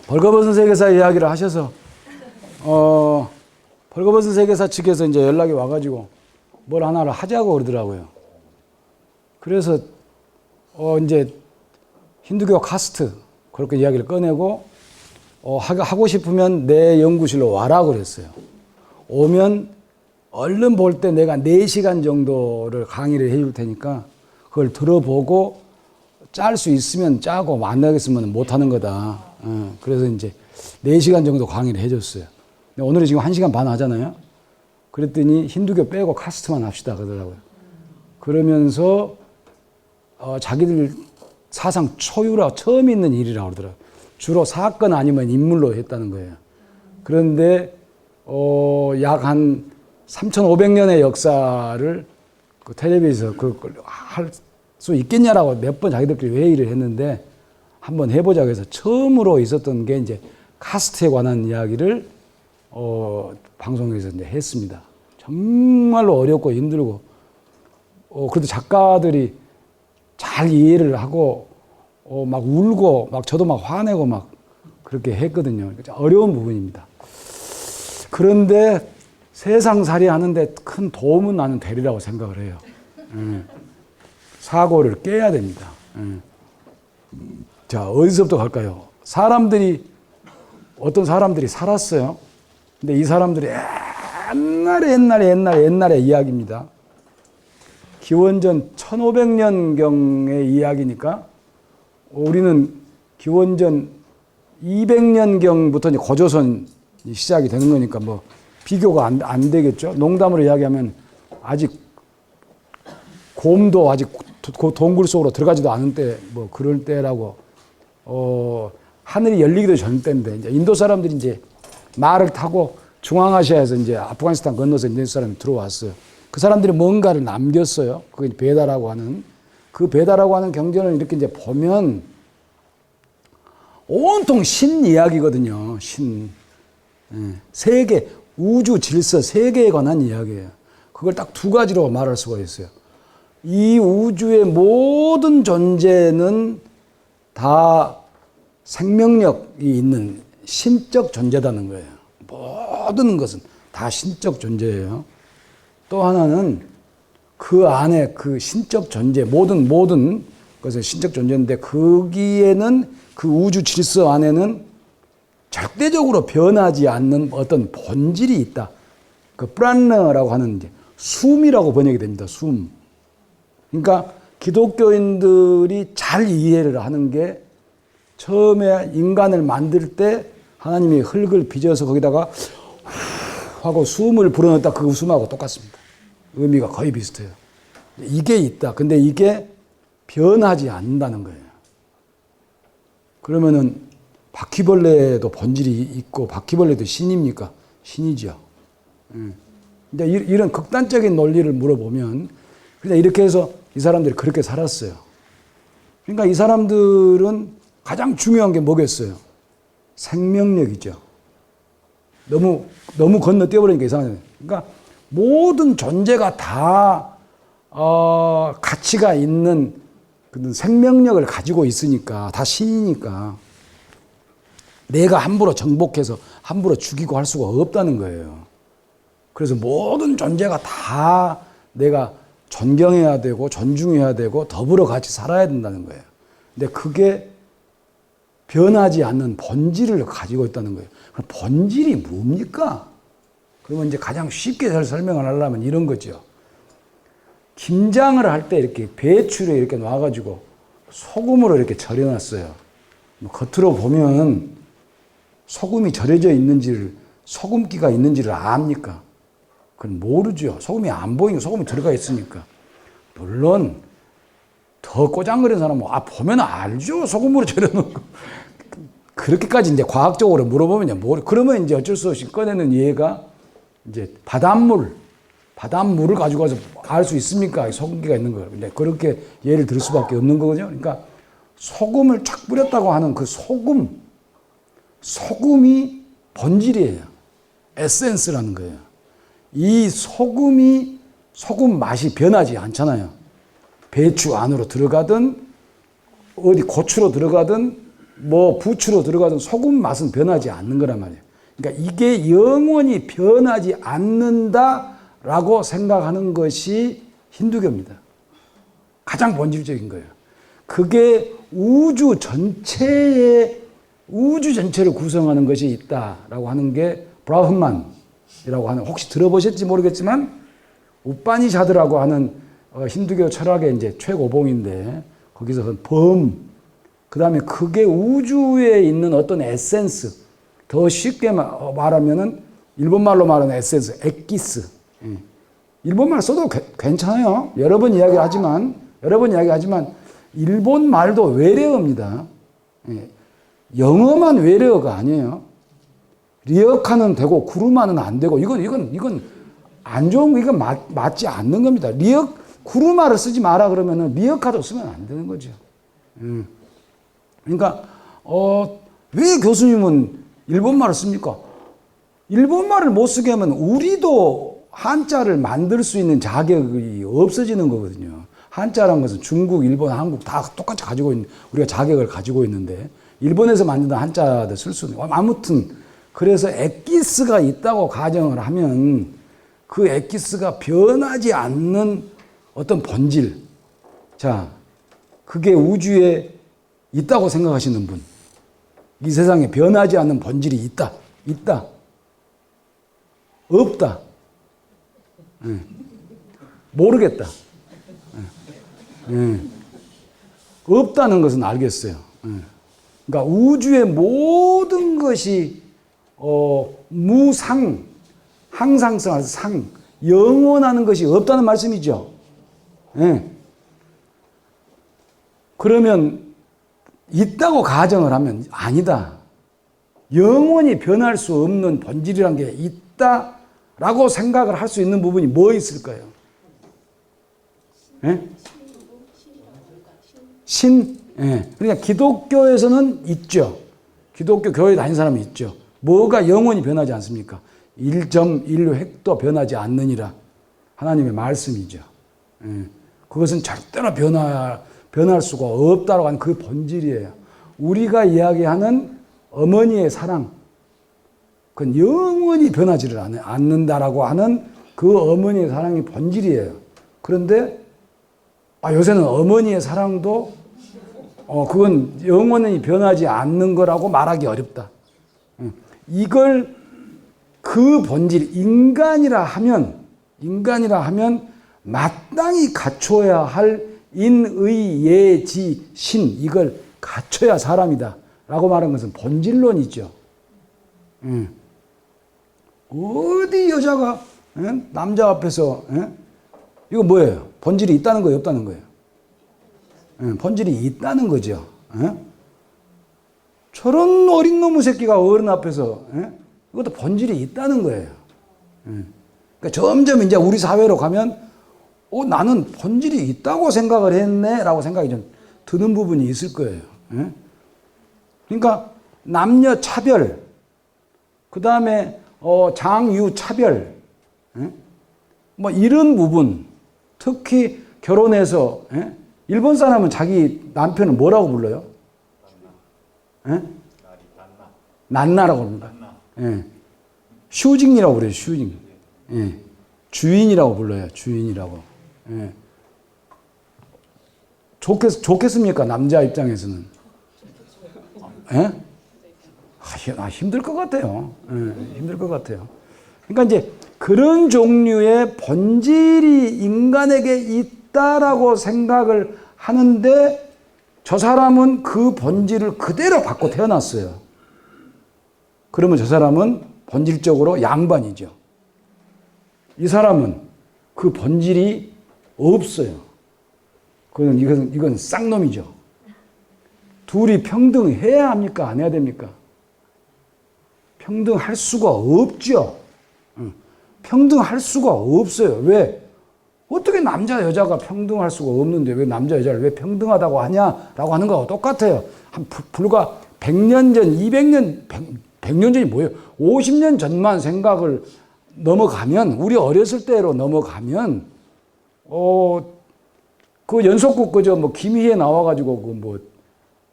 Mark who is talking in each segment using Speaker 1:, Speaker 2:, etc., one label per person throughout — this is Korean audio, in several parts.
Speaker 1: 벌거벗은 세계사 이야기를 하셔서 벌거벗은 세계사 측에서 이제 연락이 와가지고 뭘 하나를 하자고 그러더라고요. 그래서 이제 힌두교 카스트 그렇게 이야기를 꺼내고 하고 싶으면 내 연구실로 와라고 그랬어요. 오면 얼른 볼 때 내가 4시간 정도를 강의를 해줄 테니까 그걸 들어보고 짤 수 있으면 짜고 만나겠으면 못하는 거다. 그래서 이제 4시간 정도 강의를 해줬어요. 오늘은 지금 1시간 반 하잖아요. 그랬더니 힌두교 빼고 카스트만 합시다 그러더라고요. 그러면서 자기들 사상 초유라 처음 있는 일이라고 그러더라고요. 주로 사건 아니면 인물로 했다는 거예요. 그런데 약 한 3,500년의 역사를 그 텔레비에서 그걸 할 수 있겠냐라고 몇 번 자기들끼리 회의를 했는데 한번 해보자고 해서 처음으로 있었던 게 이제 카스트에 관한 이야기를 방송에서 이제 했습니다. 정말로 어렵고 힘들고 그래도 작가들이 잘 이해를 하고 막 울고 막 저도 막 화내고 막 그렇게 했거든요. 어려운 부분입니다. 그런데 세상살이 하는데 큰 도움은 나는 되리라고 생각을 해요. 사고를 깨야 됩니다. 자, 어디서부터 갈까요? 어떤 사람들이 살았어요. 근데 이 사람들이 옛날에 이야기입니다. 기원전 1500년경의 이야기니까 우리는 기원전 200년경부터 이제 고조선이 시작이 되는 거니까 뭐 비교가 안 되겠죠. 농담으로 이야기하면 아직 곰도 아직 동굴 속으로 들어가지도 않은 때 뭐 그럴 때라고 하늘이 열리기도 전 때인데 이제 인도 사람들이 이제 말을 타고 중앙아시아에서 이제 아프가니스탄 건너서 인도 사람이 들어왔어요. 그 사람들이 뭔가를 남겼어요. 그게 베다라고 하는 그 베다라고 하는 경전을 이렇게 이제 보면 온통 신 이야기거든요. 신 세계 우주 질서 세계에 관한 이야기예요. 그걸 딱 2가지로 말할 수가 있어요. 이 우주의 모든 존재는 다 생명력이 있는 신적 존재다는 거예요. 모든 것은 다 신적 존재예요. 또 하나는 그 안에 그 신적 존재, 모든 것은 신적 존재인데 거기에는 그 우주 질서 안에는 절대적으로 변하지 않는 어떤 본질이 있다. 그 프란너라고 하는 이제 숨이라고 번역이 됩니다. 숨. 그러니까 기독교인들이 잘 이해를 하는 게 처음에 인간을 만들 때 하나님이 흙을 빚어서 거기다가 하고 숨을 불어넣었다. 그 숨하고 똑같습니다. 의미가 거의 비슷해요. 이게 있다. 근데 이게 변하지 않는다는 거예요. 그러면은 바퀴벌레도 본질이 있고 바퀴벌레도 신입니까? 신이죠. 근데 이런 극단적인 논리를 물어보면 그냥 이렇게 해서 이 사람들이 그렇게 살았어요. 그러니까 이 사람들은 가장 중요한 게 뭐겠어요? 생명력이죠. 너무 건너뛰어버리니까 이상해요. 그러니까 모든 존재가 다 가치가 있는 그런 생명력을 가지고 있으니까 다 신이니까 내가 함부로 정복해서 함부로 죽이고 할 수가 없다는 거예요. 그래서 모든 존재가 다 내가 존경해야 되고 존중해야 되고 더불어 같이 살아야 된다는 거예요. 근데 그게 변하지 않는 본질을 가지고 있다는 거예요. 그럼 본질이 뭡니까? 그러면 이제 가장 쉽게 설명을 하려면 이런 거죠. 김장을 할 때 이렇게 배추를 이렇게 놔가지고 소금으로 이렇게 절여놨어요. 겉으로 보면 소금이 절여져 있는지를, 소금기가 있는지를 압니까? 그건 모르죠. 소금이 안 보이니까 소금이 들어가 있으니까. 물론 더 꼬장거리는 사람은 보면 알죠. 소금으로 절여놓은 거. 그렇게까지 이제 과학적으로 물어보면 그러면 이제 어쩔 수 없이 꺼내는 예가 이제 바닷물을 가지고 와서 알 수 있습니까? 소금기가 있는 걸. 근데 그렇게 예를 들 수밖에 없는 거거든요. 그러니까 소금을 쫙 뿌렸다고 하는 그 소금이 본질이에요. 에센스라는 거예요. 이 소금 맛이 변하지 않잖아요. 배추 안으로 들어가든 어디 고추로 들어가든 뭐 부추로 들어가든 소금 맛은 변하지 않는 거란 말이에요. 그러니까 이게 영원히 변하지 않는다라고 생각하는 것이 힌두교입니다. 가장 본질적인 거예요. 그게 우주 전체를 구성하는 것이 있다라고 하는 게 브라흐만이라고 하는, 혹시 들어보셨지 모르겠지만 우파니샤드라고 하는 힌두교 철학의 이제 최고봉인데, 거기서 그 다음에 그게 우주에 있는 어떤 에센스, 더 쉽게 말하면은 일본말로 말하는 에센스, 엑기스. 일본말 써도 괜찮아요. 여러 번 이야기하지만 일본말도 외래어입니다. 영어만 외래어가 아니에요. 리어카는 되고 구루마는 안 되고, 이건 안 좋은 거, 이건 맞지 않는 겁니다. 구루마를 쓰지 마라 그러면은 리어카도 쓰면 안 되는 거죠. 그러니까 왜 교수님은 일본말을 씁니까? 일본말을 못 쓰게 하면 우리도 한자를 만들 수 있는 자격이 없어지는 거거든요. 한자라는 것은 중국, 일본, 한국 다 똑같이 가지고 있는, 우리가 자격을 가지고 있는데 일본에서 만든 한자도 쓸 수 있는. 아무튼 그래서 엑기스가 있다고 가정을 하면 그 엑기스가 변하지 않는 어떤 본질, 자, 그게 우주에 있다고 생각하시는 분, 이 세상에 변하지 않는 본질이 있다, 없다, 모르겠다, 없다는 것은 알겠어요. 그러니까 우주의 모든 것이 무상, 항상성할 상, 영원하는 것이 없다는 말씀이죠. 그러면 있다고 가정을 하면 아니다. 영원히 변할 수 없는 본질이란 게 있다라고 생각을 할 수 있는 부분이 뭐 있을까요? 신? 그러니까 기독교에서는 있죠. 기독교 교회 다니는 사람이 있죠. 뭐가 영원히 변하지 않습니까? 1.1획도 변하지 않느니라. 하나님의 말씀이죠. 그것은 절대로 변할 수가 없다고 하는 그 본질이에요. 우리가 이야기하는 어머니의 사랑, 그건 영원히 변하지를 않는다라고 하는 그 어머니의 사랑이 본질이에요. 그런데 요새는 어머니의 사랑도 그건 영원히 변하지 않는 거라고 말하기 어렵다. 이걸 그 본질, 인간이라 하면 마땅히 갖춰야 할 인의 예지 신, 이걸 갖춰야 사람이다 라고 말하는 것은 본질론이죠. 어디 여자가 남자 앞에서 이거 뭐예요? 본질이 있다는 거예요, 없다는 거예요? 본질이 있다는 거죠. 저런 어린 놈의 새끼가 어른 앞에서 이것도 본질이 있다는 거예요. 그러니까 점점 이제 우리 사회로 가면 나는 본질이 있다고 생각을 했네 라고 생각이 좀 드는 부분이 있을 거예요. 그러니까 남녀 차별, 그 다음에 장유 차별, 뭐 이런 부분, 특히 결혼해서 일본 사람은 자기 남편을 뭐라고 불러요? 난나라고 부릅니다. 슈징이라고 그래요. 슈징. 주인이라고 불러요. 주인이라고. 좋겠습니까? 남자 입장에서는. 힘들 것 같아요. 힘들 것 같아요. 그러니까 이제 그런 종류의 본질이 인간에게 있다라고 생각을 하는데 저 사람은 그 본질을 그대로 받고 태어났어요. 그러면 저 사람은 본질적으로 양반이죠. 이 사람은 그 본질이 없어요. 이건 쌍놈이죠. 둘이 평등해야 합니까? 안 해야 됩니까? 평등할 수가 없죠. 평등할 수가 없어요. 왜? 어떻게 남자 여자가 평등할 수가 없는데 왜 남자 여자를 왜 평등하다고 하냐라고 하는 거하고 똑같아요. 불과 100년 전, 200년, 100년 전이 뭐예요? 50년 전만 생각을 넘어가면, 우리 어렸을 때로 넘어가면, 그 연속극 그저 뭐 김희애 나와가지고 그 뭐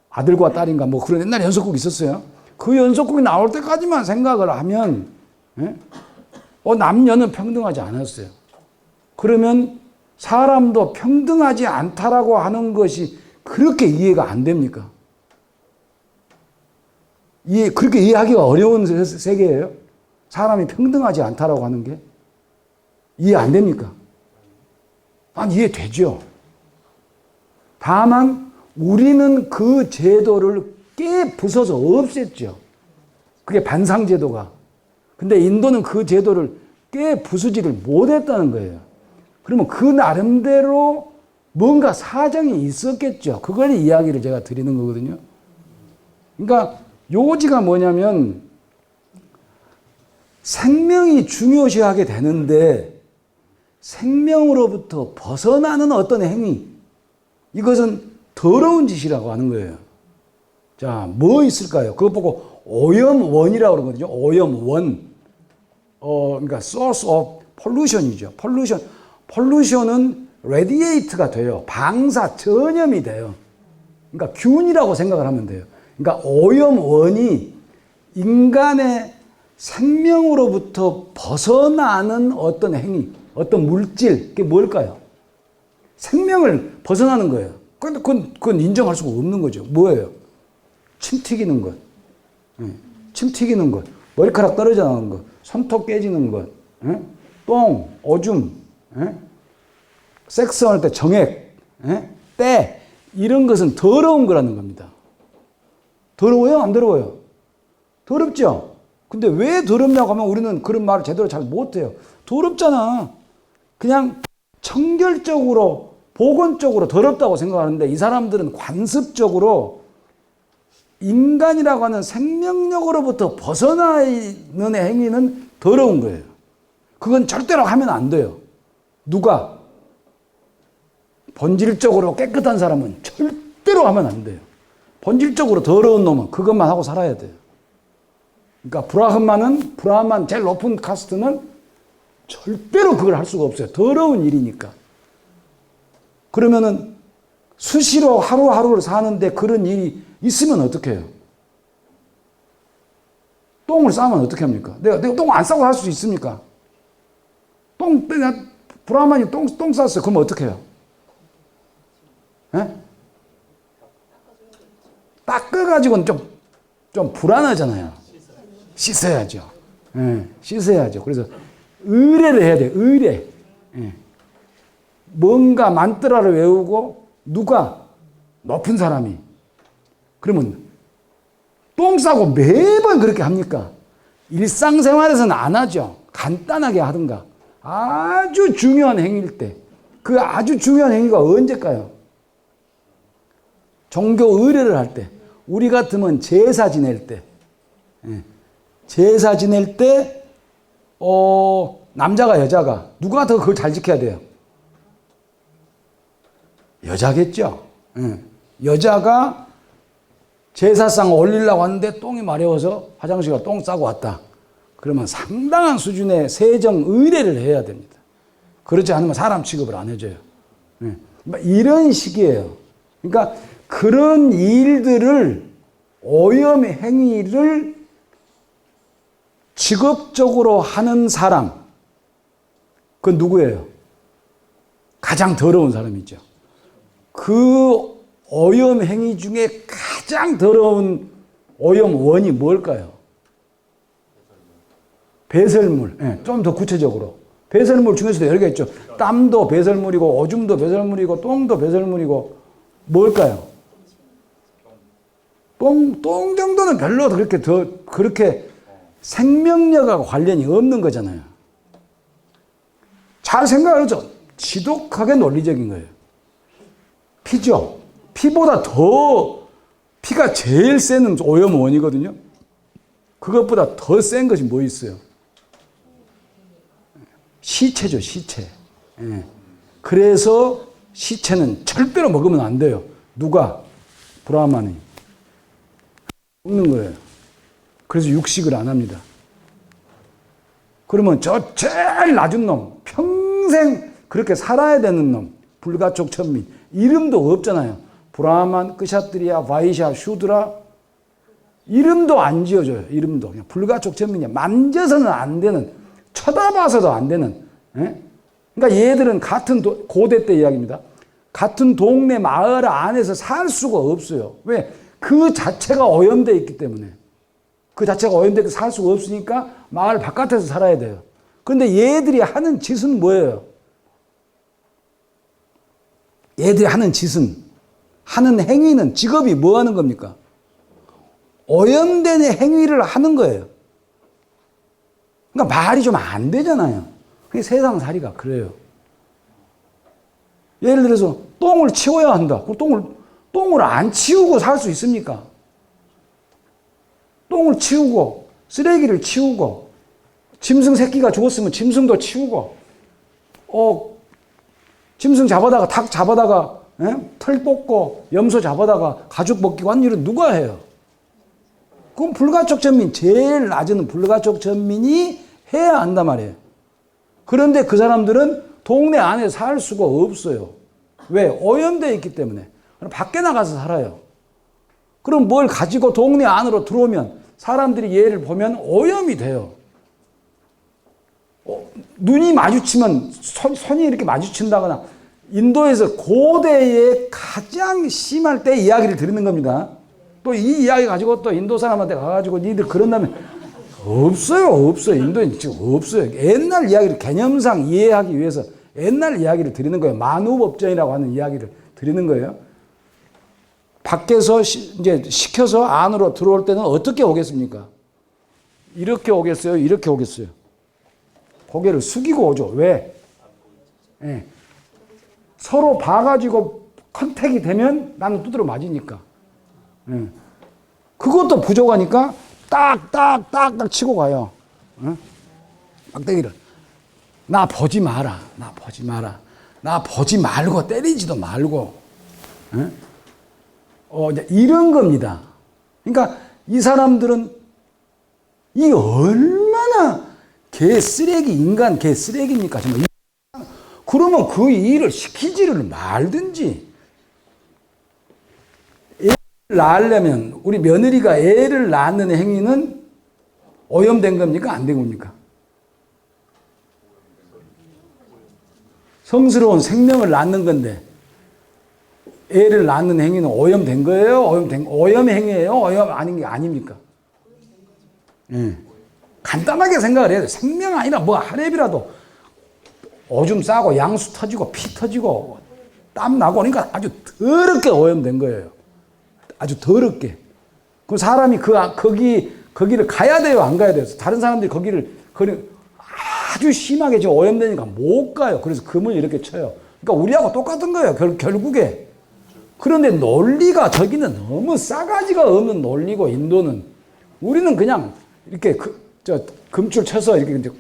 Speaker 1: 아들과 딸인가 뭐 그런 옛날 연속극 있었어요. 그 연속극이 나올 때까지만 생각을 하면, 예? 남녀는 평등하지 않았어요. 그러면 사람도 평등하지 않다라고 하는 것이 그렇게 이해가 안 됩니까? 그렇게 이해하기가 어려운 세계예요. 사람이 평등하지 않다라고 하는 게 이해 안 됩니까? 아니, 이해되죠. 다만 우리는 그 제도를 깨부숴서 없앴죠. 그게 반상제도가. 근데 인도는 그 제도를 깨부수지를 못했다는 거예요. 그러면 그 나름대로 뭔가 사정이 있었겠죠. 그걸 이야기를 제가 드리는 거거든요. 그러니까 요지가 뭐냐면 생명이 중요시하게 되는데 생명으로부터 벗어나는 어떤 행위, 이것은 더러운 짓이라고 하는 거예요. 자, 뭐 있을까요? 그거 보고 오염원이라고 그러거든요. 오염원. 그러니까 source of pollution이죠. pollution은 radiate가 돼요. 방사, 전염이 돼요. 그러니까 균이라고 생각을 하면 돼요. 그러니까 오염원이 인간의 생명으로부터 벗어나는 어떤 행위, 어떤 물질, 그게 뭘까요? 생명을 벗어나는 거예요. 그런데 그건 인정할 수가 없는 거죠. 뭐예요? 침 튀기는 것. 침 튀기는 것. 머리카락 떨어져 나오는 것. 손톱 깨지는 것. 똥, 오줌. 섹스할 때 정액. 때. 이런 것은 더러운 거라는 겁니다. 더러워요? 안 더러워요? 더럽죠? 근데 왜 더럽냐고 하면 우리는 그런 말을 제대로 잘 못해요. 더럽잖아. 그냥 청결적으로, 보건적으로 더럽다고 생각하는데 이 사람들은 관습적으로 인간이라고 하는 생명력으로부터 벗어나는 행위는 더러운 거예요. 그건 절대로 하면 안 돼요. 누가? 본질적으로 깨끗한 사람은 절대로 하면 안 돼요. 본질적으로 더러운 놈은 그것만 하고 살아야 돼요. 그러니까 브라흐만 제일 높은 카스트는 절대로 그걸 할 수가 없어요. 더러운 일이니까. 그러면은 수시로 하루하루를 사는데 그런 일이 있으면 어떻게 해요? 똥을 싸면 어떻게 합니까? 내가 똥 안 싸고 살 수 있습니까? 브라흐만이 똥 쌌어요. 그럼 어떻게 해요? 닦아가지고는 좀 불안하잖아요. 씻어야죠. 씻어야죠. 그래서 의례를 해야 돼요. 의례. 뭔가 만트라를 외우고 누가? 높은 사람이. 그러면 똥 싸고 매번 그렇게 합니까? 일상생활에서는 안 하죠. 간단하게 하든가. 아주 중요한 행위일 때. 그 아주 중요한 행위가 언제일까요? 종교 의례를 할 때. 우리 같으면 제사 지낼 때. 제사 지낼 때 남자가 여자가 누가 더 그걸 잘 지켜야 돼요? 여자겠죠. 여자가 제사상 올리려고 하는데 똥이 마려워서 화장실 가서 똥 싸고 왔다. 그러면 상당한 수준의 세정 의례를 해야 됩니다. 그렇지 않으면 사람 취급을 안 해줘요. 이런 식이에요. 그러니까 그런 일들을, 오염 행위를 직업적으로 하는 사람, 그건 누구예요? 가장 더러운 사람이죠. 그 오염 행위 중에 가장 더러운 오염원이 뭘까요? 배설물. 좀 더 구체적으로. 배설물 중에서도 여러 개 있죠. 땀도 배설물이고, 오줌도 배설물이고, 똥도 배설물이고, 뭘까요? 똥 정도는 별로 그렇게 생명력하고 관련이 없는 거잖아요. 잘 생각하죠. 지독하게 논리적인 거예요. 피죠. 피보다 피가 제일 센 오염원이거든요. 그것보다 더 센 것이 뭐 있어요? 시체죠, 시체. 예. 그래서 시체는 절대로 먹으면 안 돼요. 누가? 브라ಹ만이. 먹는 거예요. 그래서 육식을 안 합니다. 그러면 저 제일 낮은 놈, 평생 그렇게 살아야 되는 놈, 불가촉 천민, 이름도 없잖아요. 브라만, 끄샤트리아, 바이샤, 슈드라, 이름도 안 지어줘요. 이름도. 그냥 불가촉 천민이야. 만져서는 안 되는, 쳐다봐서도 안 되는. 예? 그러니까 얘들은 같은 고대 때 이야기입니다. 같은 동네 마을 안에서 살 수가 없어요. 왜? 그 자체가 오염되어 있기 때문에. 그 자체가 오염되어 살 수가 없으니까 마을 바깥에서 살아야 돼요. 그런데 얘들이 하는 짓은 뭐예요? 얘들이 하는 짓은, 하는 행위는, 직업이 뭐 하는 겁니까? 오염된 행위를 하는 거예요. 그러니까 말이 좀 안 되잖아요. 그게 세상 살이가 그래요. 예를 들어서 똥을 치워야 한다. 똥을 안 치우고 살 수 있습니까? 똥을 치우고, 쓰레기를 치우고, 짐승 새끼가 죽었으면 짐승도 치우고, 짐승 잡아다가, 닭 잡아다가, 털 뽑고, 염소 잡아다가 가죽 벗기고 한 일은 누가 해요? 그건 불가촉 천민, 제일 낮은 불가촉 천민이 해야 한단 말이에요. 그런데 그 사람들은 동네 안에 살 수가 없어요. 왜? 오염되어 있기 때문에. 밖에 나가서 살아요. 그럼 뭘 가지고 동네 안으로 들어오면 사람들이 얘를 보면 오염이 돼요. 눈이 마주치면 손이 이렇게 마주친다거나, 인도에서 고대에 가장 심할 때 이야기를 드리는 겁니다. 또 이 이야기 가지고 또 인도 사람한테 가가지고 니들 그런다면 없어요. 인도에 지금 없어요. 옛날 이야기를 개념상 이해하기 위해서 옛날 이야기를 드리는 거예요. 만우법전이라고 하는 이야기를 드리는 거예요. 밖에서 이제 시켜서 안으로 들어올 때는 어떻게 오겠습니까? 이렇게 오겠어요? 이렇게 오겠어요? 고개를 숙이고 오죠. 왜? 예. 서로 봐가지고 컨택이 되면 나는 두드려 맞으니까. 예. 그것도 부족하니까 딱딱딱딱 치고 가요. 막대기를. 나 보지 마라. 나 보지 말고 때리지도 말고. 이제 이런 겁니다. 그러니까 이 사람들은 이 얼마나 인간 개 쓰레기입니까? 정말. 그러면 그 일을 시키지를 말든지. 애를 낳으려면 우리 며느리가 애를 낳는 행위는 오염된 겁니까? 안 된 겁니까? 성스러운 생명을 낳는 건데 애를 낳는 행위는 오염된 거예요? 오염 행위예요? 오염 아닌 게 아닙니까? 예. 간단하게 생각을 해야 돼. 생명 아니라 뭐 하랩이라도 오줌 싸고 양수 터지고 피 터지고 땀 나고 그러니까 아주 더럽게 오염된 거예요. 아주 더럽게. 그 사람이 거기를 가야 돼요? 안 가야 돼요? 다른 사람들이 거기를 아주 심하게 지금 오염되니까 못 가요. 그래서 금을 이렇게 쳐요. 그러니까 우리하고 똑같은 거예요. 결국에. 그런데 논리가 저기는 너무 싸가지가 없는 논리고 인도는 우리는 그냥 이렇게 금줄 쳐서 이렇게 이제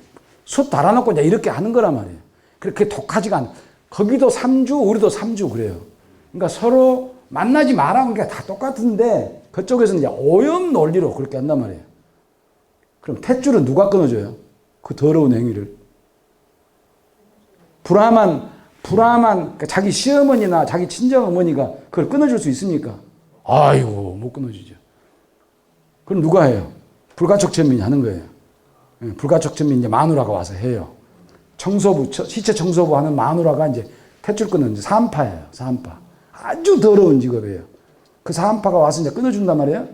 Speaker 1: 숯 달아놓고 이제 이렇게 하는 거란 말이에요. 그렇게 독하지가 않아. 거기도 3주, 우리도 3주 그래요. 그러니까 서로 만나지 말라는 게 다 똑같은데 그쪽에서는 이제 오염 논리로 그렇게 한단 말이에요. 그럼 탯줄은 누가 끊어줘요? 그 더러운 행위를. 브라만 그러니까 자기 시어머니나 자기 친정어머니가 그걸 끊어줄 수 있습니까? 아이고 못 끊어주죠. 그럼 누가 해요? 불가촉 천민이 하는 거예요. 불가촉 천민 이제 마누라가 와서 해요. 시체 청소부 하는 마누라가 이제 탯줄 끊는 이제 사한파예요. 사한파. 아주 더러운 직업이에요. 그 사한파가 와서 이제 끊어준단 말이에요.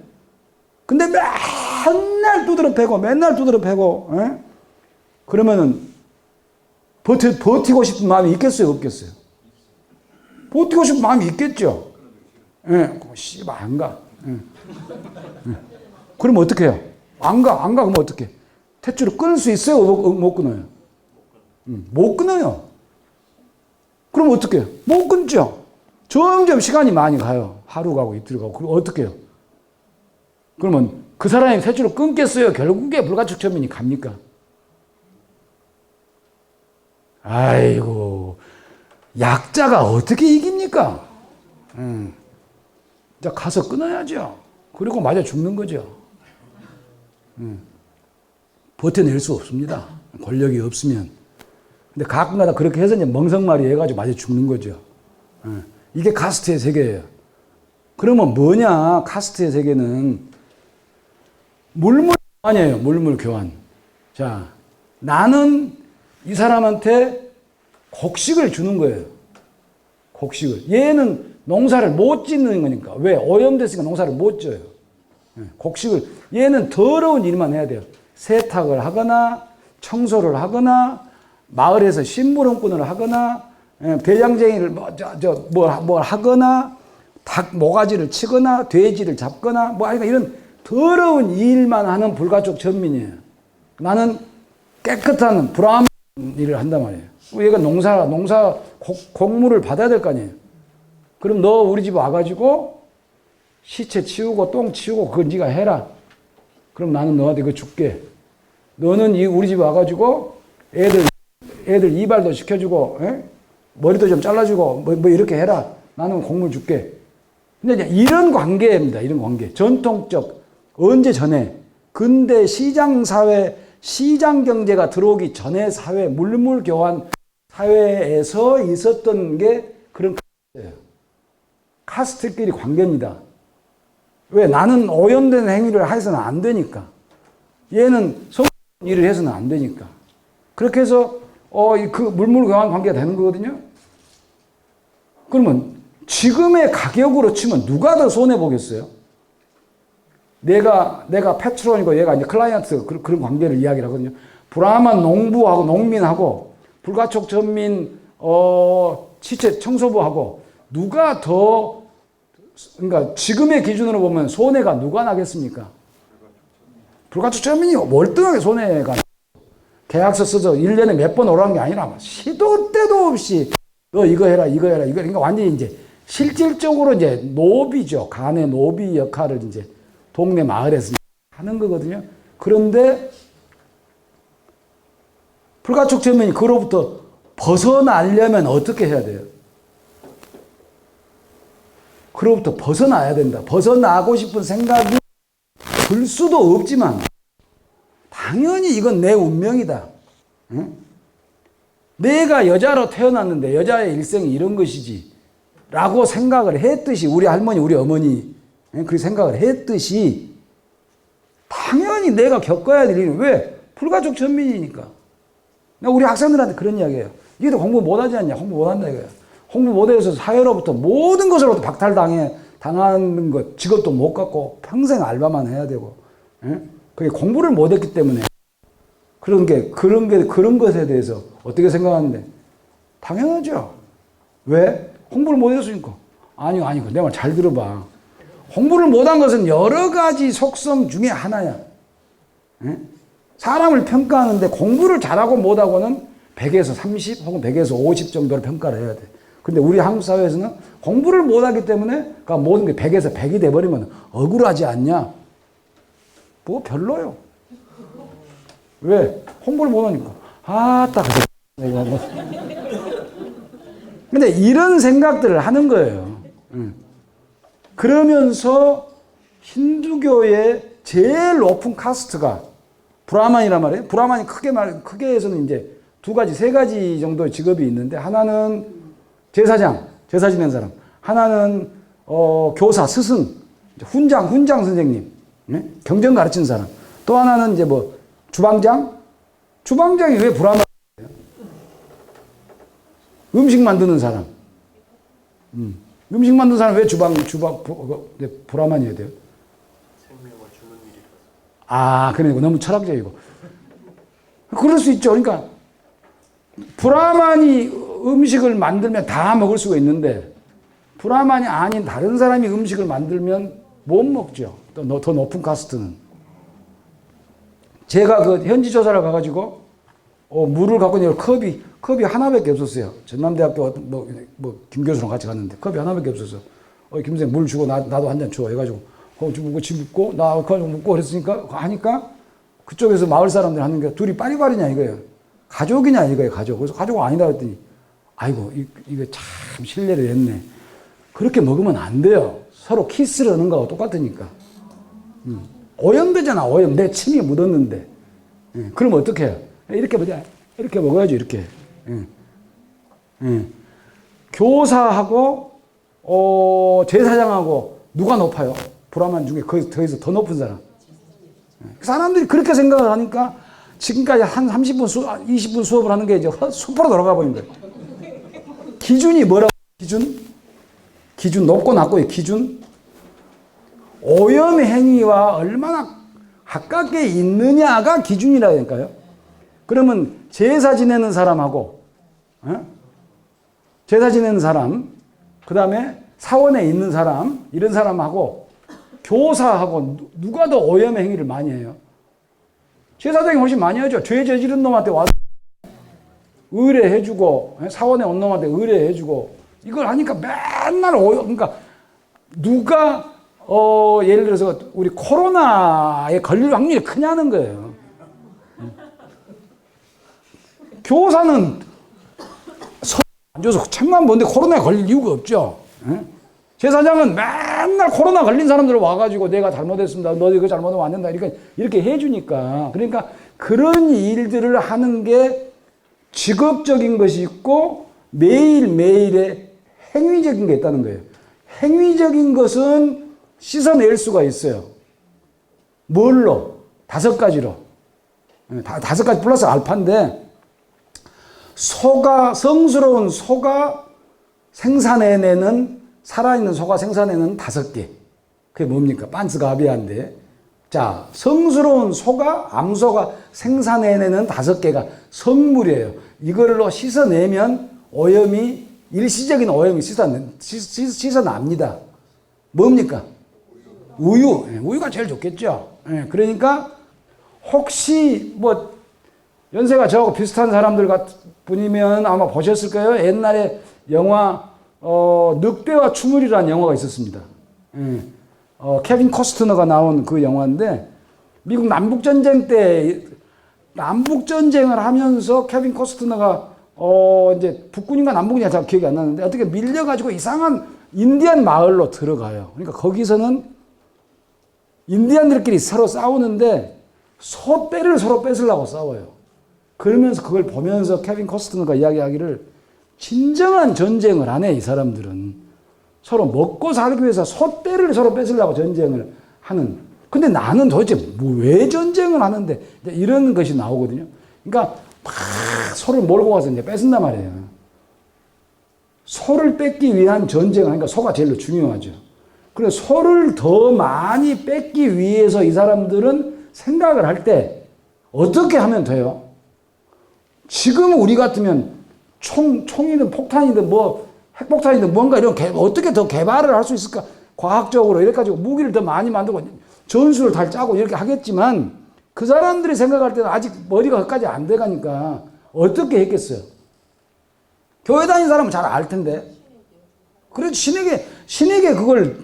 Speaker 1: 근데 맨날 두드러 패고, 그러면은 버티고 싶은 마음이 있겠어요? 없겠어요? 버티고 싶은 마음이 있겠죠? 씨발, 안 가. 그럼 어떻게 해요? 안 가. 그러면 어떻게 해? 탯줄을 끊을 수 있어요? 못 끊어요? 못 끊어요. 그럼 어떻게 해요? 못 끊죠? 점점 시간이 많이 가요. 하루 가고 이틀 가고. 그럼 어떻게 해요? 그러면 그 사람이 탯줄을 끊겠어요? 결국에 불가촉 천민이 갑니까? 아이고, 약자가 어떻게 이깁니까? 자, 가서 끊어야죠. 그리고 맞아 죽는 거죠. 버텨낼 수 없습니다. 권력이 없으면. 근데 가끔가다 그렇게 해서 이제 멍석말이 해가지고 맞아 죽는 거죠. 이게 카스트의 세계예요. 그러면 뭐냐, 카스트의 세계는 물물 교환이에요. 물물 교환. 자, 나는 이 사람한테 곡식을 주는 거예요. 곡식을. 얘는 농사를 못 짓는 거니까. 왜? 오염됐으니까 농사를 못 져요. 곡식을. 얘는 더러운 일만 해야 돼요. 세탁을 하거나 청소를 하거나 마을에서 심부름꾼을 하거나 배양쟁이를 뭘 하거나 닭 모가지를 치거나 돼지를 잡거나 뭐 하여간 이런 더러운 일만 하는 불가촉 전민이에요. 나는 깨끗한 브라ह्मण 일을 한단 말이에요. 얘가 농사 곡물을 받아야 될 거 아니에요. 그럼 너 우리 집 와가지고 시체 치우고 똥 치우고 그건 네가 해라. 그럼 나는 너한테 그거 줄게. 너는 우리 집 와가지고 애들 이발도 시켜주고 머리도 좀 잘라주고 뭐 이렇게 해라. 나는 곡물 줄게. 근데 이런 관계입니다. 이런 관계. 전통적 언제 전에 근대 시장사회 시장 경제가 들어오기 전에 사회 물물 교환 사회에서 있었던 게 그런 카스트예요. 카스트끼리 관계입니다. 왜? 나는 오염된 행위를 해서는 안 되니까. 얘는 성 일을 해서는 안 되니까. 그렇게 해서 그 물물 교환 관계가 되는 거거든요. 그러면 지금의 가격으로 치면 누가 더 손해 보겠어요? 내가 패트론이고 얘가 이제 클라이언트 그런 관계를 이야기를 하거든요. 브라만 농부하고 농민하고 불가촉 전민 시체 청소부하고 누가 더 그러니까 지금의 기준으로 보면 손해가 누가 나겠습니까? 불가촉 전민이 월등하게 손해가 계약서 써서 1년에 몇 번 오라는 게 아니라 시도 때도 없이 너 이거 해라 이거 해라 이거 그러니까 완전히 이제 실질적으로 이제 노비죠. 간의 노비 역할을 이제 동네 마을에서 하는 거거든요. 그런데 불가촉 전민이 그로부터 벗어나려면 어떻게 해야 돼요? 그로부터 벗어나야 된다. 벗어나고 싶은 생각이 들 수도 없지만 당연히 이건 내 운명이다. 응? 내가 여자로 태어났는데 여자의 일생이 이런 것이지 라고 생각을 했듯이 우리 할머니 우리 어머니 그렇게 생각을 했듯이 당연히 내가 겪어야 될 일은 왜? 불가촉 전민이니까. 우리 학생들한테 그런 이야기예요. 니들 공부 못하지 않냐? 공부 못한다 이거야. 공부 못해서 사회로부터 모든 것으로부터 박탈당하는 것, 직업도 못 갖고 평생 알바만 해야 되고, 그게 공부를 못했기 때문에 그런 것에 대해서 어떻게 생각하는데 당연하죠. 왜? 공부를 못했으니까. 아니요. 내 말 잘 들어봐. 공부를 못한 것은 여러 가지 속성 중에 하나야. 사람을 평가하는데 공부를 잘하고 못하고는 100에서 30 혹은 100에서 50 정도로 평가를 해야 돼. 근데 우리 한국 사회에서는 공부를 못하기 때문에 그러니까 모든 게 100에서 100이 돼버리면 억울하지 않냐? 뭐 별로요. 왜? 공부를 못하니까. 딱 근데 이런 생각들을 하는 거예요. 그러면서 힌두교의 제일 높은 카스트가 브라만이란 말이에요. 브라만이 크게 해서는 이제 세 가지 정도의 직업이 있는데 하나는 제사장 지낸 사람. 하나는 교사, 스승, 훈장 선생님, 경전 가르치는 사람. 또 하나는 이제 뭐 주방장이 왜 브라만이에요? 음식 만드는 사람. 음식 만드는 사람 왜 브라만이어야 돼요?
Speaker 2: 생명을 주는 일이라서.
Speaker 1: 그러니까 너무 철학적이고. 그럴 수 있죠. 그러니까 브라만이 음식을 만들면 다 먹을 수가 있는데 브라만이 아닌 다른 사람이 음식을 만들면 못 먹죠. 또 더 높은 카스트는. 제가 그 현지 조사를 가가지고 물을 갖고 있는 컵이 하나밖에 없었어요. 전남대학교 김 교수랑 같이 갔는데 컵이 하나밖에 없었어. 김 선생 물 주고 나도 한 잔 줘. 해가지고 집 묻고 나 그거 묻고 그랬으니까 하니까 그쪽에서 마을 사람들 하는 게 둘이 빠리빠리냐 이거예요. 가족이냐 이거예요, 가족. 그래서 가족 아니다 그랬더니 아이고 이거 참 실례를 했네. 그렇게 먹으면 안 돼요. 서로 키스를 하는 거하고 똑같으니까. 오염되잖아, 오염. 내 침이 묻었는데. 그럼 어떻게 해요? 이렇게 먹어야지, 이렇게. 교사하고, 제사장하고 누가 높아요? 브라만 중에 거기서 더 높은 사람. 사람들이 그렇게 생각을 하니까 지금까지 한 30분, 20분 수업을 하는 게 이제 수포로 돌아가 버린 거예요. 기준이 뭐라고? 기준 높고 낮고의 기준? 오염 행위와 얼마나 가깝게 있느냐가 기준이라 할까요? 그러면 제사 지내는 사람하고, 제사 지내는 사람, 그 다음에 사원에 있는 사람, 이런 사람하고 교사하고 누가 더 오염 행위를 많이 해요? 제사장이 훨씬 많이 하죠. 죄 저지른 놈한테 와서 의뢰해주고, 사원에 온 놈한테 의뢰해주고, 이걸 하니까 맨날 오염, 그러니까 누가 예를 들어서 우리 코로나에 걸릴 확률이 크냐는 거예요. 교사는 안 줘서 책만 보는데 코로나에 걸릴 이유가 없죠. 제사장은 맨날 코로나 걸린 사람들 와가지고 내가 잘못했습니다. 너 이거 잘못하면 안 된다. 이렇게 해주니까. 그러니까 그런 일들을 하는 게 직업적인 것이 있고 매일매일의 행위적인 게 있다는 거예요. 행위적인 것은 씻어낼 수가 있어요. 뭘로? 5가지로. 5가지 플러스 알파인데, 성스러운 소가 생산해내는, 살아있는 소가 생산해내는 5개. 그게 뭡니까? 반스가비아인데. 자, 성스러운 소가, 암소가 생산해내는 5개가 성물이에요. 이걸로 씻어내면 오염이, 일시적인 오염이 씻어납니다. 뭡니까? 우유. 우유가 제일 좋겠죠. 그러니까 혹시 뭐 연세가 저하고 비슷한 사람들 분이면 아마 보셨을 거예요. 옛날에 영화 늑대와 추물이라는 영화가 있었습니다. 케빈 코스트너가 나온 그 영화인데, 미국 남북전쟁 때 남북전쟁을 하면서 케빈 코스트너가 이제 북군인가 남북군인가 잘 기억이 안 나는데 어떻게 밀려가지고 이상한 인디안 마을로 들어가요. 그러니까 거기서는 인디안들끼리 서로 싸우는데 소떼를 서로 뺏으려고 싸워요. 그러면서 그걸 보면서 케빈 코스트너가 이야기하기를, 진정한 전쟁을 안 해, 이 사람들은. 서로 먹고 살기 위해서 소떼를 서로 뺏으려고 전쟁을 하는. 근데 나는 도대체 왜 전쟁을 하는데, 이런 것이 나오거든요. 그러니까 막 소를 몰고 가서 이제 뺏은단 말이에요. 소를 뺏기 위한 전쟁을 하니까 소가 제일 중요하죠. 그래서 소를 더 많이 뺏기 위해서 이 사람들은 생각을 할 때 어떻게 하면 돼요? 지금 우리 같으면 총이든 폭탄이든 뭐 핵폭탄이든 뭔가 이런 어떻게 더 개발을 할 수 있을까? 과학적으로 이렇게 가지고 무기를 더 많이 만들고 전술을 잘 짜고 이렇게 하겠지만, 그 사람들이 생각할 때는 아직 머리가 거기까지 안 돼가니까 어떻게 했겠어요? 교회 다니는 사람은 잘 알 텐데. 그래도 신에게 그걸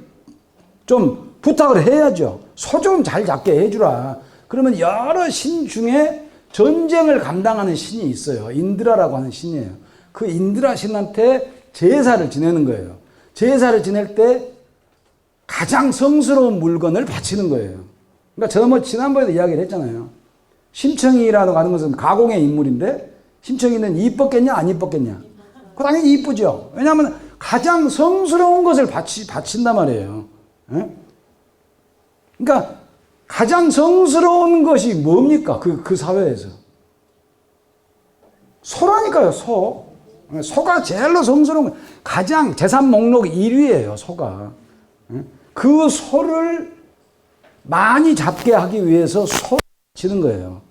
Speaker 1: 좀 부탁을 해야죠. 소 좀 잘 잡게 해주라. 그러면 여러 신 중에 전쟁을 감당하는 신이 있어요. 인드라라고 하는 신이에요. 그 인드라 신한테 제사를 지내는 거예요. 제사를 지낼 때 가장 성스러운 물건을 바치는 거예요. 그러니까 저는 뭐 지난번에도 이야기를 했잖아요. 심청이라고 하는 것은 가공의 인물인데, 심청이는 이뻤겠냐 안 이뻤겠냐? 그 당연히 이쁘죠. 왜냐하면 가장 성스러운 것을 바친단 말이에요. 그러니까 가장 성스러운 것이 뭡니까? 그 사회에서. 소라니까요, 소. 소가 제일로 성스러운, 가장 재산 목록 1위예요, 소가. 그 소를 많이 잡게 하기 위해서 소를 치는 거예요.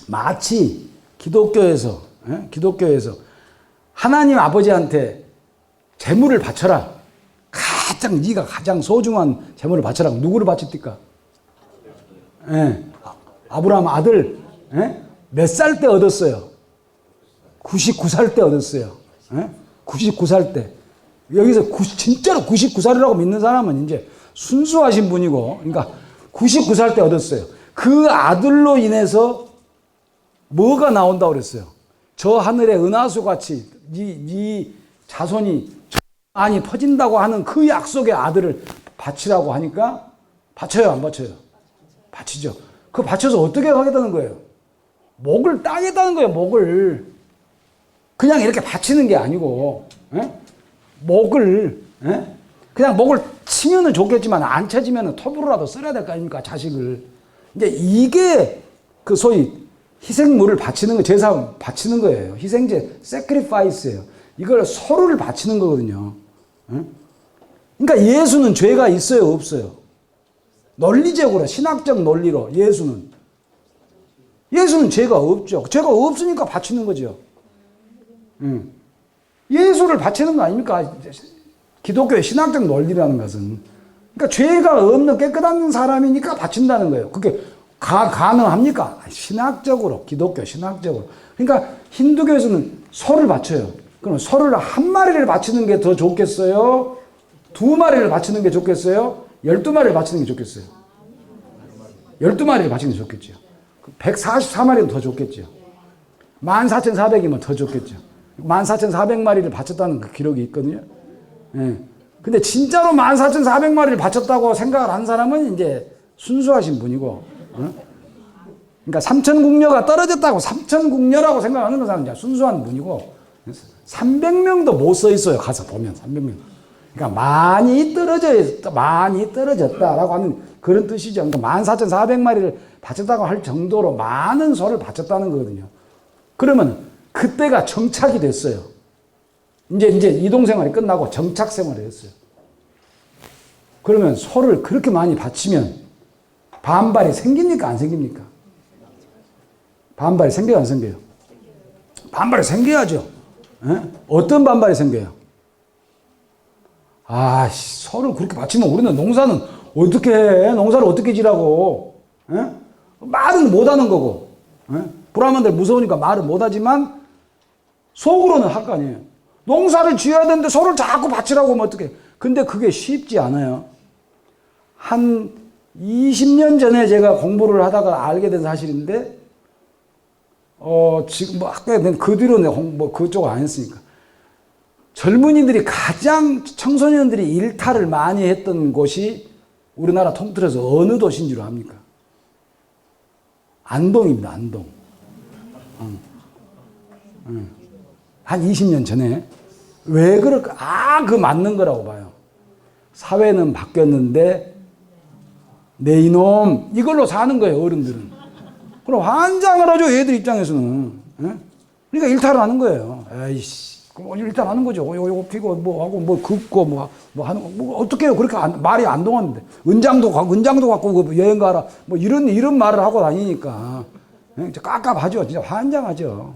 Speaker 1: 마치 기독교에서 하나님 아버지한테 재물을 바쳐라. 네가 가장 소중한 재물을 바쳐라. 누구를 바칩니까? 아브라함 아들. 몇 살 때 얻었어요? 99살 때 얻었어요. 99살 때. 여기서 진짜로 99살이라고 믿는 사람은 이제 순수하신 분이고, 그러니까 99살 때 얻었어요. 그 아들로 인해서 뭐가 나온다고 그랬어요? 저 하늘의 은하수 같이 네 자손이 많이 퍼진다고 하는 그 약속의 아들을 바치라고 하니까 바쳐요, 안 바쳐요? 바치죠. 그 바쳐서 어떻게 하겠다는 거예요? 목을 따겠다는 거예요, 목을. 그냥 이렇게 바치는 게 아니고, 에? 목을, 에? 그냥 목을 치면은 좋겠지만 안 쳐지면은 톱으로라도 써야 될 거 아닙니까, 자식을. 이제 이게 그 소위 희생물을 바치는 거, 제사 바치는 거예요. 희생제, sacrifice예요. 이걸 서로를 바치는 거거든요. 에? 그러니까 예수는 죄가 있어요, 없어요? 논리적으로, 신학적 논리로 예수는 죄가 없죠. 죄가 없으니까 바치는 거죠. 예수를 바치는 거 아닙니까? 기독교의 신학적 논리라는 것은. 그러니까 죄가 없는 깨끗한 사람이니까 바친다는 거예요. 그게 가능합니까? 신학적으로, 기독교 신학적으로. 그러니까 힌두교에서는 소를 바쳐요. 그럼 소를 한 마리를 바치는 게 더 좋겠어요? 두 마리를 바치는 게 좋겠어요? 12마리를 바치는 게 좋겠어요? 12마리를 바치는 게 좋겠죠. 144마리는 더 좋겠죠. 14,400이면 더 좋겠죠. 14,400마리를 바쳤다는 그 기록이 있거든요. 예. 근데 진짜로 14,400마리를 바쳤다고 생각을 한 사람은 이제 순수하신 분이고, 그러니까 삼천궁녀가 떨어졌다고 삼천궁녀라고 생각하는 사람은 이제 순수한 분이고, 300명도 못 써 있어요. 가서 보면 300명. 그러니까 많이 떨어졌다라고 하는 그런 뜻이죠. 그러니까 14,400마리를 바쳤다고 할 정도로 많은 소를 바쳤다는 거거든요. 그러면 그때가 정착이 됐어요. 이제 이동생활이 끝나고 정착 생활을 했어요. 그러면 소를 그렇게 많이 바치면 반발이 생깁니까? 안 생깁니까? 반발이 생겨요? 안 생겨요? 반발이 생겨야죠. 에? 어떤 반발이 생겨요? 소를 그렇게 바치면 우리는 농사는 어떻게 해? 농사를 어떻게 지라고? 에? 말은 못하는 거고, 브라만들 무서우니까 말은 못하지만 속으로는 할 거 아니에요. 농사를 지어야 되는데 소를 자꾸 바치라고 하면 어떡해. 근데 그게 쉽지 않아요. 한 20년 전에 제가 공부를 하다가 알게 된 사실인데, 지금 아까 그 뒤로 그쪽 안 했으니까. 젊은이들이 청소년들이 일탈을 많이 했던 곳이 우리나라 통틀어서 어느 도시인 줄 압니까? 안동입니다, 안동. 한 20년 전에. 왜 그럴까? 그 맞는 거라고 봐요. 사회는 바뀌었는데, 내 이놈, 이걸로 사는 거예요, 어른들은. 그럼 환장을 하죠, 애들 입장에서는. 그러니까 일탈을 하는 거예요. 에이씨, 일탈하는 거죠. 요거 피고, 뭐 하고, 뭐 긋고, 뭐 하는 거. 뭐 어떻게 해요? 그렇게 말이 안 통하는데. 은장도 갖고 여행 가라. 뭐 이런 말을 하고 다니니까. 깝깝하죠. 진짜 환장하죠.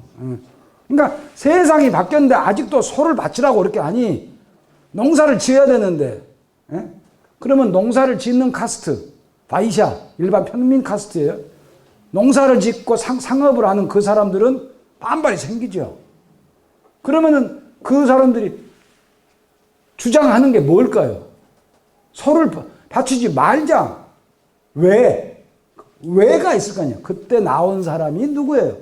Speaker 1: 그러니까 세상이 바뀌었는데 아직도 소를 바치라고 그렇게 하니 농사를 지어야 되는데, 그러면 농사를 짓는 카스트, 바이샤, 일반 평민 카스트예요. 농사를 짓고 상업을 하는 그 사람들은 반발이 생기죠. 그러면은 그 사람들이 주장하는 게 뭘까요? 소를 바치지 말자. 왜? 왜가 있을 거 아니야. 그때 나온 사람이 누구예요?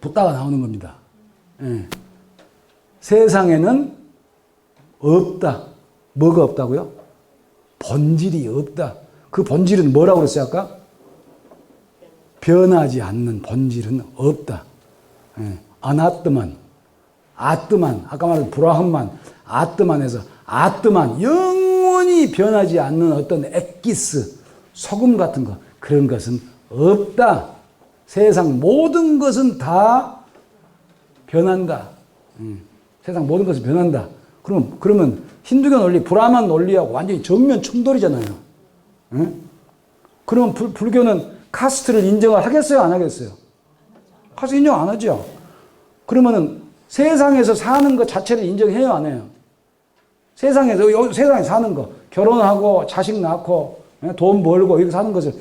Speaker 1: 붓다가 나오는 겁니다. 예. 세상에는 없다. 뭐가 없다고요? 본질이 없다. 그 본질은 뭐라고 그랬어요, 아까? 변하지 않는 본질은 없다. 예. 아나뜨만, 아뜨만, 아까 말한 브라흐만, 아뜨만에서 아뜨만, 영원히 변하지 않는 어떤 엑기스, 소금 같은 거, 그런 것은 없다. 세상 모든 것은 다 변한다. 세상 모든 것은 변한다. 그러면 힌두교 논리, 브라만 논리하고 완전히 정면 충돌이잖아요. 그러면 불교는 카스트를 인정을 하겠어요, 안 하겠어요? 카스트 인정 안 하죠. 그러면은 세상에서 사는 것 자체를 인정해요, 안 해요? 세상에 사는 거, 결혼하고 자식 낳고 돈 벌고 이렇게 사는 것을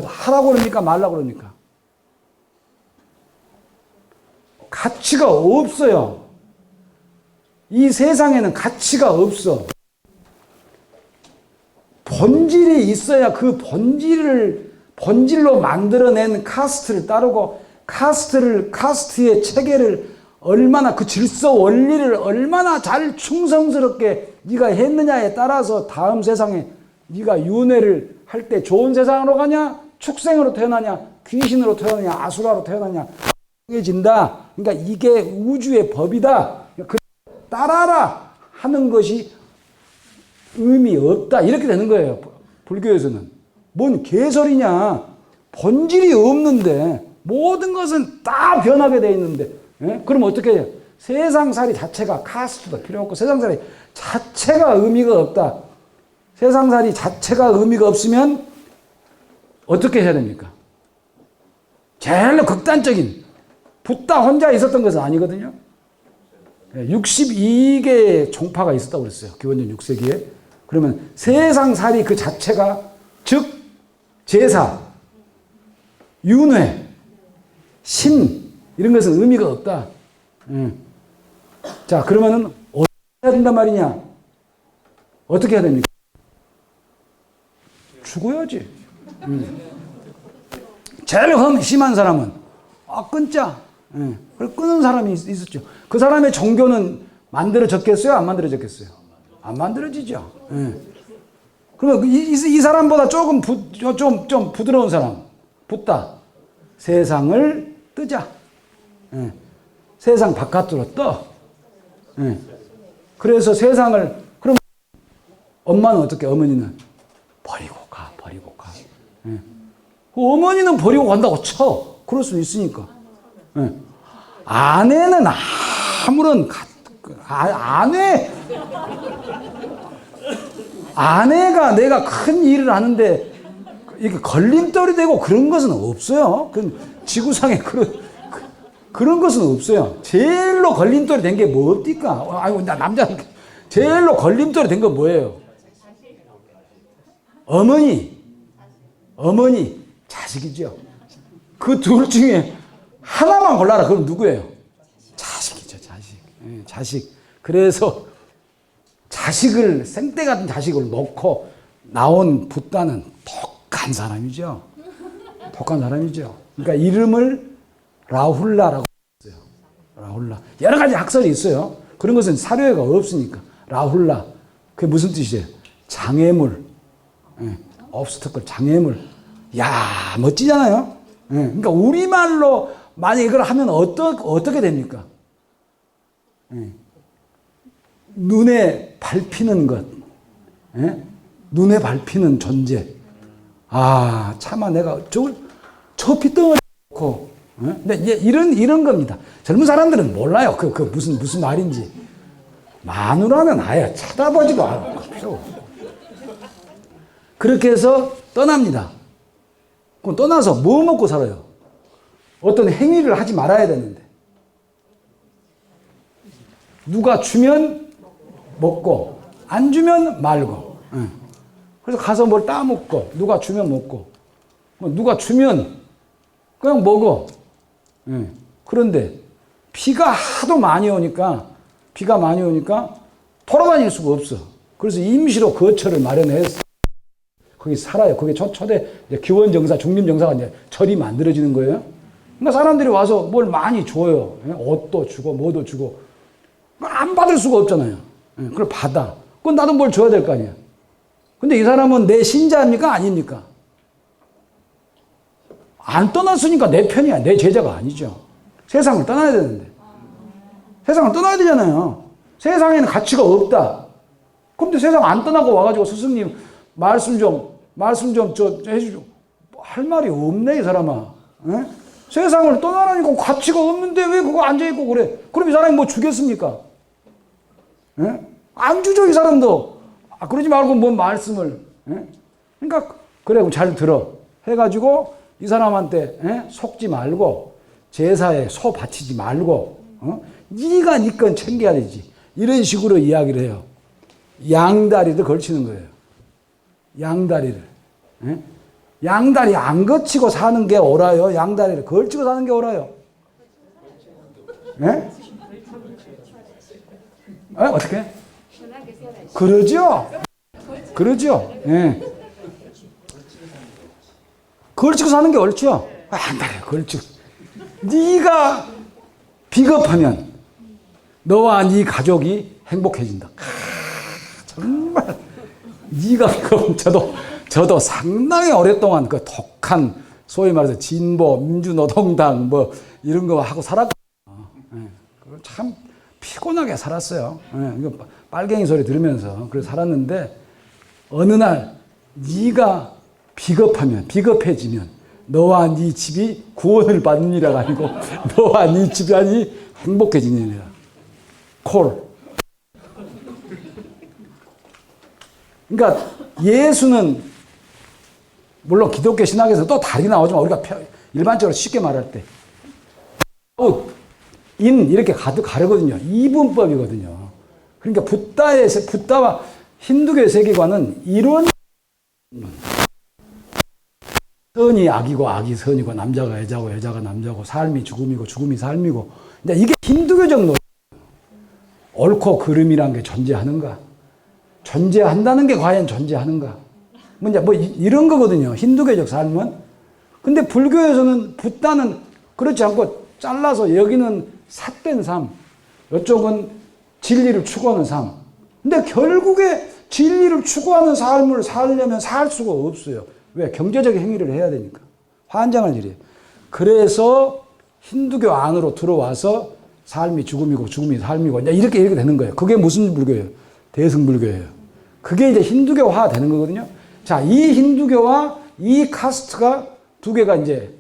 Speaker 1: 하라고 그럽니까, 말라고 그럽니까? 가치가 없어요. 이 세상에는 가치가 없어. 본질이 있어야 그 본질을 본질로 만들어낸 카스트를 따르고 카스트의 체계를 얼마나 그 질서 원리를 얼마나 잘 충성스럽게 네가 했느냐에 따라서 다음 세상에 네가 윤회를 할 때 좋은 세상으로 가냐, 축생으로 태어나냐, 귀신으로 태어나냐, 아수라로 태어나냐 정해진다. 그러니까 이게 우주의 법이다. 그 따라라 하는 것이 의미 없다. 이렇게 되는 거예요. 불교에서는. 뭔 개소리냐. 본질이 없는데 모든 것은 다 변하게 돼 있는데 그럼 어떻게 해요? 세상살이 자체가 카스트도 필요 없고 세상살이 자체가 의미가 없다. 세상살이 자체가 의미가 없으면 어떻게 해야 됩니까? 제일로 극단적인 붓다 혼자 있었던 것은 아니거든요. 62개의 종파가 있었다고 그랬어요. 기원전 6세기에. 그러면 세상살이 그 자체가 즉 제사, 윤회, 신 이런 것은 의미가 없다. 자 그러면은 어떻게 해야 된단 말이냐? 어떻게 해야 됩니까? 죽어야지. 제일 심한 사람은 끊자. 그걸 끊은 사람이 있었죠. 그 사람의 종교는 만들어졌겠어요? 안 만들어졌겠어요? 안 만들어지죠. 그러면 이 사람보다 조금 좀 부드러운 사람, 붓다. 세상을 뜨자. 세상 바깥으로 떠. 그래서 세상을, 그럼 엄마는 어떻게? 어머니는 버리고 가. 어머니는 버리고 간다고 쳐. 그럴 수 있으니까. 아내는 아무런, 아내가 내가 큰 일을 하는데 이렇게 걸림돌이 되고 그런 것은 없어요. 그 지구상에 그런 것은 없어요. 제일로 걸림돌이 된 게 뭡니까? 아이고, 나 남자, 제일로 걸림돌이 된 건 뭐예요? 어머니, 자식이죠. 그 둘 중에 하나만 골라라. 그럼 누구예요? 자식이죠, 자식. 그래서 자식을, 생떼 같은 자식을 놓고 나온 붓다는 독한 사람이죠. 그러니까 이름을 라훌라라고 했어요. 라훌라. 여러 가지 학설이 있어요. 그런 것은 사료가 없으니까. 라훌라. 그게 무슨 뜻이에요? 장애물. obstacle, 장애물. 야, 멋지잖아요? 그러니까 우리말로 만약 이걸 하면 어떻게 됩니까? 눈에 밟히는 것. 눈에 밟히는 존재. 아, 차마 내가 저 핏덩어리 놓고. 근데 이런 겁니다. 젊은 사람들은 몰라요. 그 무슨 말인지. 마누라는 아예 쳐다보지도 않아. 그렇게 해서 떠납니다. 그럼 떠나서 뭐 먹고 살아요? 어떤 행위를 하지 말아야 되는데. 누가 주면 먹고, 안 주면 말고. 그래서 가서 뭘 따먹고, 누가 주면 먹고, 누가 주면 그냥 먹어. 그런데 비가 하도 많이 오니까 돌아다닐 수가 없어. 그래서 임시로 거처를 마련해서 거기 살아요. 거기 초대 기원정사, 중림정사가 이제 절이 만들어지는 거예요. 그러니까 사람들이 와서 뭘 많이 줘요. 옷도 주고 뭐도 주고. 안 받을 수가 없잖아요. 그걸 받아. 그건 나도 뭘 줘야 될 거 아니야. 근데 이 사람은 내 신자입니까? 아닙니까? 안 떠났으니까 내 편이야. 내 제자가 아니죠. 세상을 떠나야 되는데. 세상을 떠나야 되잖아요. 세상에는 가치가 없다. 근데 세상 안 떠나고 와가지고 스승님 말씀 좀 해주죠. 할 말이 없네, 이 사람아. 세상을 떠나라니까 가치가 없는데 왜 그거 앉아있고 그래? 그럼 이 사람이 뭐 주겠습니까? 안 주죠, 이 사람도. 그러지 말고 뭔 말씀을. 그러니까, 그래, 그럼 잘 들어. 해가지고 이 사람한테 속지 말고 제사에 소 바치지 말고 네가 네 건 챙겨야 되지. 이런 식으로 이야기를 해요. 양다리를 걸치는 거예요. 양다리를. 양다리 안 거치고 사는 게 옳아요? 양다리를 걸치고 사는 게 옳아요? 어떻게? 그러죠? 예. 걸치고 사는 게 옳죠? 안 돼, 걸치고. 네가 비겁하면 너와 네 가족이 행복해진다. 정말 네가 비겁하면 저도 상당히 오랫동안 그 독한 소위 말해서 진보 민주노동당 뭐 이런 거 하고 살았거든요. 참 피곤하게 살았어요. 이거 빨갱이 소리 들으면서 그래서 살았는데 어느 날 네가 비겁해지면 너와 네 집이 구원을 받느니라가 아니고 너와 네 집안이 행복해지느니라. 콜. 그러니까 예수는 물론 기독교 신학에서 또 다르게 나오지만 우리가 일반적으로 쉽게 말할 때 인 이렇게 가르거든요. 이분법이거든요. 그러니까 붓다와 힌두교의 세계관은 이런 선이 악이고 악이 선이고 남자가 여자고 여자가 남자고 삶이 죽음이고 죽음이 삶이고 이게 힌두교적 논리. 옳고 그름이란 게 존재하는가? 존재한다는 게 과연 존재하는가? 뭐 이런 거거든요. 힌두교적 삶은. 근데 불교에서는 붓다는 그렇지 않고 잘라서 여기는 삿된 삶, 이쪽은 진리를 추구하는 삶. 근데 결국에 진리를 추구하는 삶을 살려면 살 수가 없어요. 왜? 경제적 행위를 해야 되니까. 환장할 일이에요. 그래서 힌두교 안으로 들어와서 삶이 죽음이고 죽음이 삶이고 이렇게 되는 거예요. 그게 무슨 불교예요? 대승불교예요. 그게 이제 힌두교화 되는 거거든요. 자, 이 힌두교와 이 카스트가 두 개가 이제,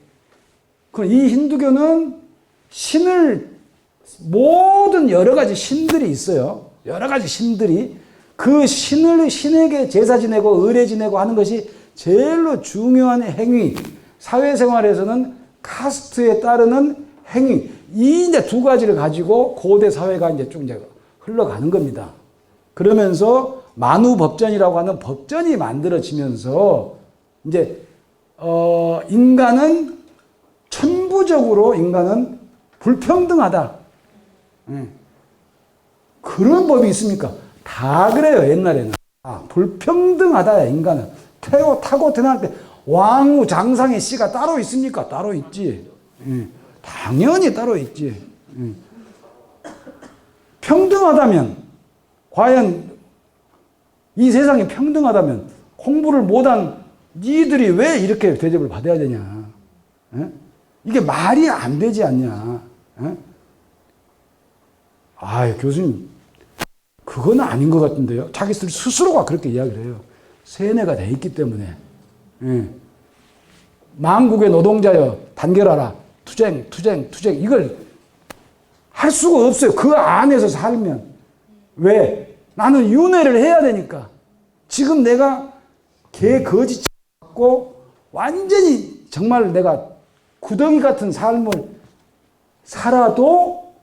Speaker 1: 그럼 이 힌두교는 모든 여러 가지 신들이 있어요. 여러 가지 신들이. 그 신에게 제사 지내고 의례 지내고 하는 것이 제일로 중요한 행위. 사회생활에서는 카스트에 따르는 행위. 이 이제 두 가지를 가지고 고대 사회가 이제 쭉 이제 흘러가는 겁니다. 그러면서 만우법전이라고 하는 법전이 만들어지면서 이제 인간은 천부적으로 인간은 불평등하다. 그런 법이 있습니까? 다 그래요. 옛날에는 불평등하다. 인간은 타고 태어날 때 왕후 장상의 씨가 따로 있습니까? 따로 있지. 당연히 따로 있지. 평등하다면 과연 이 세상이 평등하다면 공부를 못한 니들이 왜 이렇게 대접을 받아야 되냐. 이게 말이 안 되지 않냐. 교수님 그건 아닌 것 같은데요. 자기들 스스로가 그렇게 이야기를 해요. 세뇌가 돼 있기 때문에. 만국의 노동자여 단결하라. 투쟁 이걸 할 수가 없어요. 그 안에서 살면. 왜? 나는 윤회를 해야 되니까. 지금 내가 거지 갖고 완전히 정말 내가 구덩이 같은 삶을 살아도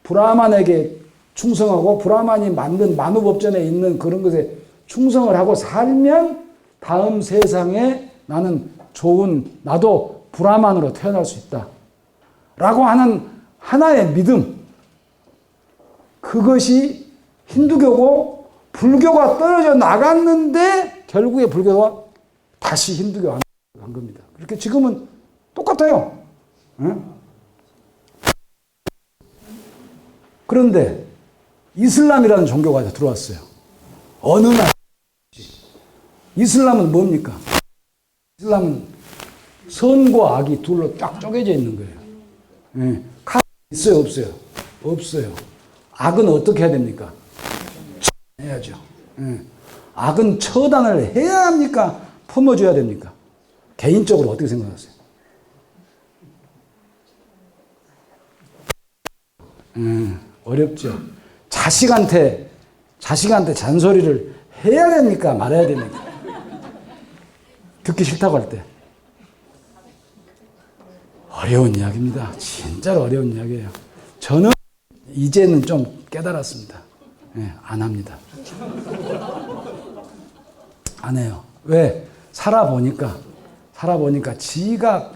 Speaker 1: 브라만에게 충성하고 브라만이 만든 만우법전에 있는 그런 것에 충성을 하고 살면 다음 세상에 나는 나도 브라만으로 태어날 수 있다. 라고 하는 하나의 믿음. 그것이 힌두교고 불교가 떨어져 나갔는데 결국에 불교가 다시 힌두교 안으로 간 겁니다. 그렇게 지금은 똑같아요. 그런데 이슬람이라는 종교가 들어왔어요. 어느 날 이슬람은 뭡니까? 이슬람은 선과 악이 둘로 쫙 쪼개져 있는 거예요. 있어요, 없어요? 없어요. 악은 어떻게 해야 됩니까? 해야죠. 악은 처단을 해야 합니까? 품어줘야 됩니까? 개인적으로 어떻게 생각하세요? 어렵죠. 자식한테 잔소리를 해야 됩니까? 말아야 됩니까? 듣기 싫다고 할 때. 어려운 이야기입니다. 진짜로 어려운 이야기예요. 저는 이제는 좀 깨달았습니다. 안 합니다. 안 해요. 왜? 살아보니까 지가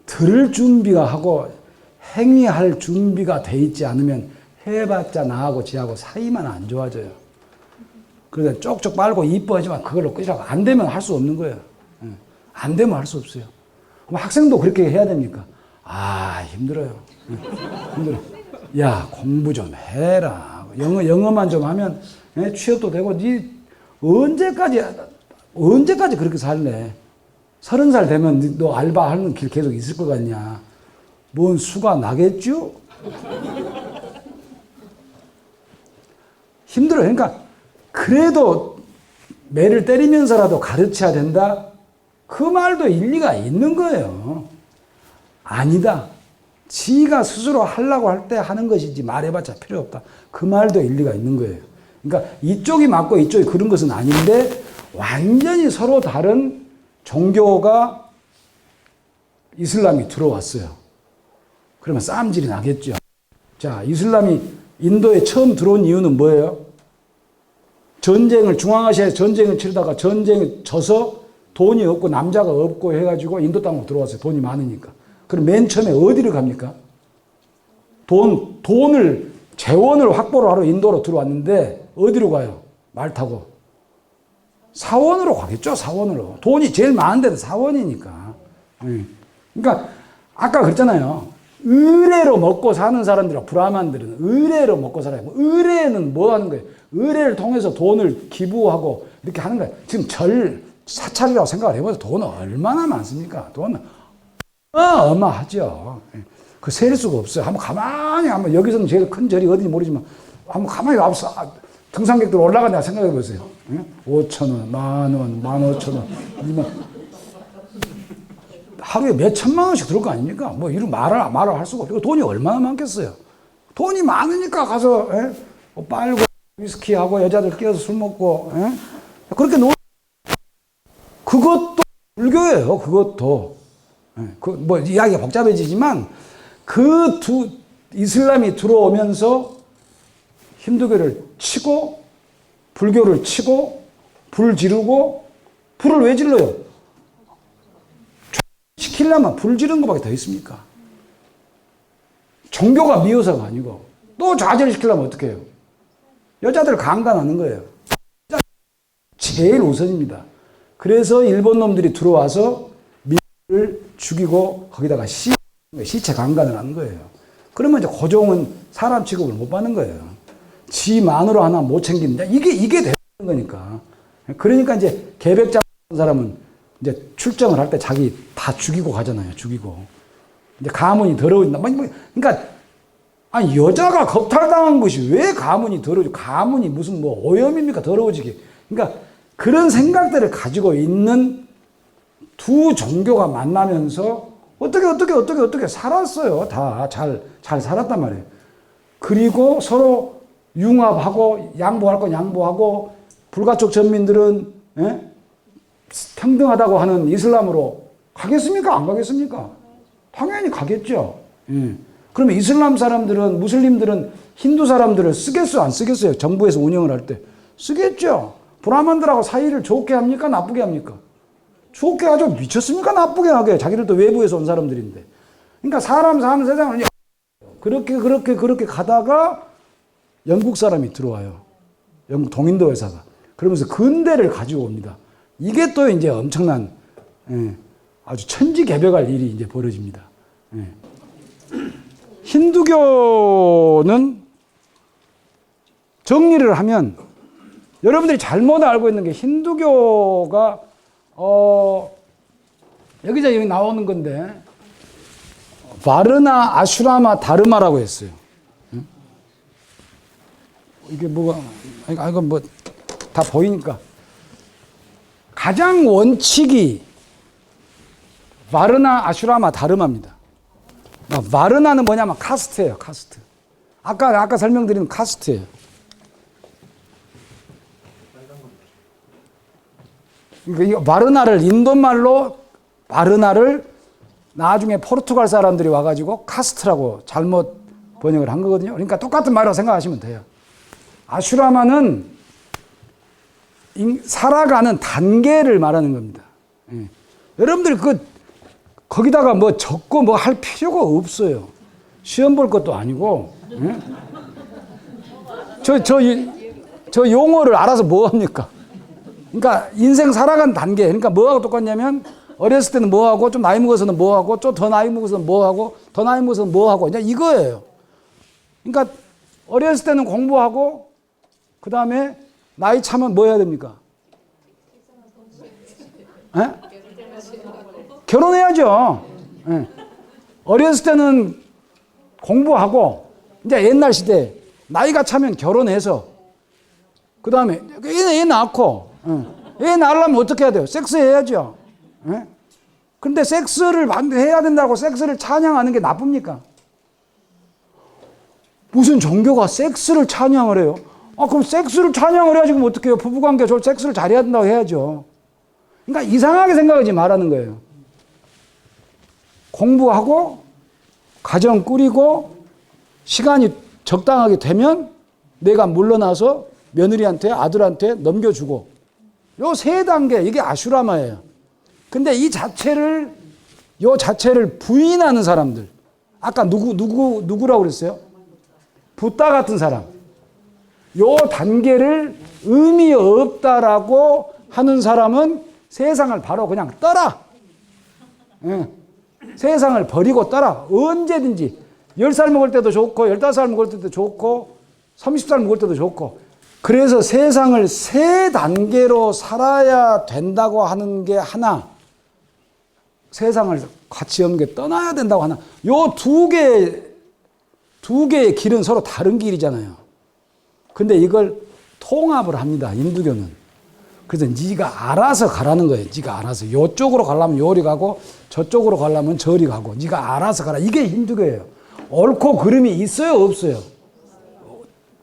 Speaker 1: 들을 준비가 하고 행위할 준비가 돼 있지 않으면 해봤자 나하고 지하고 사이만 안 좋아져요. 그래서 쪽쪽 빨고 이뻐하지만 그걸로 끝이라고. 안 되면 할 수 없는 거예요. 안 되면 할 수 없어요. 그럼 학생도 그렇게 해야 됩니까? 아, 힘들어요. 힘들어. 야, 공부 좀 해라. 영어만 좀 하면 취업도 되고, 니 언제까지 그렇게 살래? 30살 되면 너 알바하는 길 계속 있을 것 같냐? 뭔 수가 나겠죠? 힘들어요. 그러니까, 그래도 매를 때리면서라도 가르쳐야 된다? 그 말도 일리가 있는 거예요. 아니다. 지가 스스로 하려고 할 때 하는 것이지 말해봤자 필요 없다. 그 말도 일리가 있는 거예요. 그러니까 이쪽이 맞고 이쪽이 그런 것은 아닌데 완전히 서로 다른 종교가 이슬람이 들어왔어요. 그러면 싸움질이 나겠죠. 자, 이슬람이 인도에 처음 들어온 이유는 뭐예요? 중앙아시아에 전쟁을 치르다가 전쟁에 져서 돈이 없고 남자가 없고 해가지고 인도 땅으로 들어왔어요. 돈이 많으니까. 그럼 맨 처음에 어디를 갑니까? 재원을 확보를 하러 인도로 들어왔는데 어디로 가요? 말 타고. 사원으로 가겠죠, 사원으로. 돈이 제일 많은 데는 사원이니까. 그러니까 아까 그랬잖아요. 의뢰로 먹고 사는 사람들이랑 브라만들은 의뢰로 먹고 살아요. 의뢰는 뭐 하는 거예요? 의뢰를 통해서 돈을 기부하고 이렇게 하는 거예요. 지금 사찰이라고 생각을 해보세요. 돈은 얼마나 많습니까? 돈은 어마어마하죠. 그 셀 수가 없어요. 한번 여기서는 제일 큰 절이 어딘지 모르지만 한번 가만히 와서 등산객들 올라간다 생각해 보세요. 5,000원, 10,000원, 15,000원, 2만 하루에 몇 천만 원씩 들어올 거 아닙니까? 뭐 이런 말을 할 수가 없고 돈이 얼마나 많겠어요. 돈이 많으니까 가서 빨고 위스키하고 여자들 끼어서 술 먹고 그렇게 그것도 불교예요. 그것도 뭐 이야기가 복잡해지지만 이슬람이 들어오면서 힌두교를 치고 불교를 치고 불 지르고 불을 왜 질러요? 시키려면 불 지르는 것밖에 더 있습니까? 종교가 미워서가 아니고 또 좌절시키려면 어떻게 해요? 여자들을 강간하는 거예요. 제일 우선입니다. 그래서 일본 놈들이 들어와서 민을 죽이고 거기다가 시체 강간을 하는 거예요. 그러면 이제 고종은 사람 취급을 못 받는 거예요. 지 마누라 하나 못 챙긴다. 이게 되는 거니까. 그러니까 이제 계백장 사람은 이제 출정을 할 때 자기 다 죽이고 가잖아요. 죽이고. 이제 가문이 더러워진다. 그러니까 아니 여자가 겁탈당한 것이 왜 가문이 더러워지고 가문이 무슨 뭐 오염입니까? 더러워지게. 그러니까 그런 생각들을 가지고 있는 두 종교가 만나면서 어떻게 살았어요. 다 잘 살았단 말이에요. 그리고 서로 융합하고 양보할 건 양보하고 불가촉 전민들은 평등하다고 하는 이슬람으로 가겠습니까? 안 가겠습니까? 당연히 가겠죠. 그러면 이슬람 사람들은 무슬림들은 힌두 사람들을 쓰겠어요? 안 쓰겠어요? 정부에서 운영을 할 때 쓰겠죠. 브라만들하고 사이를 좋게 합니까? 나쁘게 합니까? 좋게 하죠. 미쳤습니까? 나쁘게 하게. 자기들도 외부에서 온 사람들인데. 그러니까 사람 사는 세상을 그렇게 가다가 영국 사람이 들어와요. 영국 동인도 회사가. 그러면서 근대를 가지고 옵니다. 이게 또 이제 엄청난 아주 천지개벽할 일이 이제 벌어집니다. 힌두교는 정리를 하면 여러분들이 잘못 알고 있는 게 힌두교가 여기 나오는 건데 바르나 아슈라마 다르마라고 했어요. 이게 뭐가 이거 뭐 다 보이니까 가장 원칙이 바르나 아슈라마 다르마입니다. 바르나는 뭐냐면 카스트예요. 카스트. 아까 설명드린 카스트예요. 그러니까 바르나를 인도말로 바르나를 나중에 포르투갈 사람들이 와가지고 카스트라고 잘못 번역을 한 거거든요. 그러니까 똑같은 말이라고 생각하시면 돼요. 아슈라마는 살아가는 단계를 말하는 겁니다. 여러분들 거기다가 뭐 적고 뭐 할 필요가 없어요. 시험 볼 것도 아니고. 저 용어를 알아서 뭐 합니까? 그러니까 인생 살아가는 단계. 그러니까 뭐하고 똑같냐면 어렸을 때는 뭐 하고, 좀 나이 먹어서는 뭐 하고, 좀 더 나이 먹어서는 뭐 하고, 더 나이 먹어서는 뭐 하고, 이제 이거예요. 그러니까 어렸을 때는 공부하고, 그 다음에 나이 차면 뭐 해야 됩니까? 에? 결혼해야죠. 에. 어렸을 때는 공부하고, 이제 옛날 시대, 나이가 차면 결혼해서, 그 다음에 애 낳고, 애 낳으려면 어떻게 해야 돼요? 섹스 해야죠. 그런데 섹스를 해야 된다고 섹스를 찬양하는 게 나쁩니까? 무슨 종교가 섹스를 찬양을 해요? 아, 그럼 섹스를 찬양을 해야지 그럼 어떻게 해요? 부부관계 저 섹스를 잘해야 된다고 해야죠. 그러니까 이상하게 생각하지 말라는 거예요. 공부하고 가정 꾸리고 시간이 적당하게 되면 내가 물러나서 며느리한테 아들한테 넘겨주고 요 세 단계 이게 아슈라마예요. 근데 이 자체를 부인하는 사람들 아까 누구라고 그랬어요? 붓다 같은 사람. 요 단계를 의미 없다라고 하는 사람은 세상을 바로 그냥 떠라. 예. 세상을 버리고 떠라. 언제든지 10살 먹을 때도 좋고 15살 먹을 때도 좋고 30살 먹을 때도 좋고 그래서 세상을 세 단계로 살아야 된다고 하는 게 하나 세상을 가치 없는 게 떠나야 된다고 하나 요 두 개의 길은 서로 다른 길이잖아요. 근데 이걸 통합을 합니다. 인두교는. 그래서 네가 알아서 가라는 거예요. 네가 알아서. 이쪽으로 가려면 요리 가고 저쪽으로 가려면 저리 가고 네가 알아서 가라. 이게 힌두교예요. 옳고 그름이 있어요? 없어요?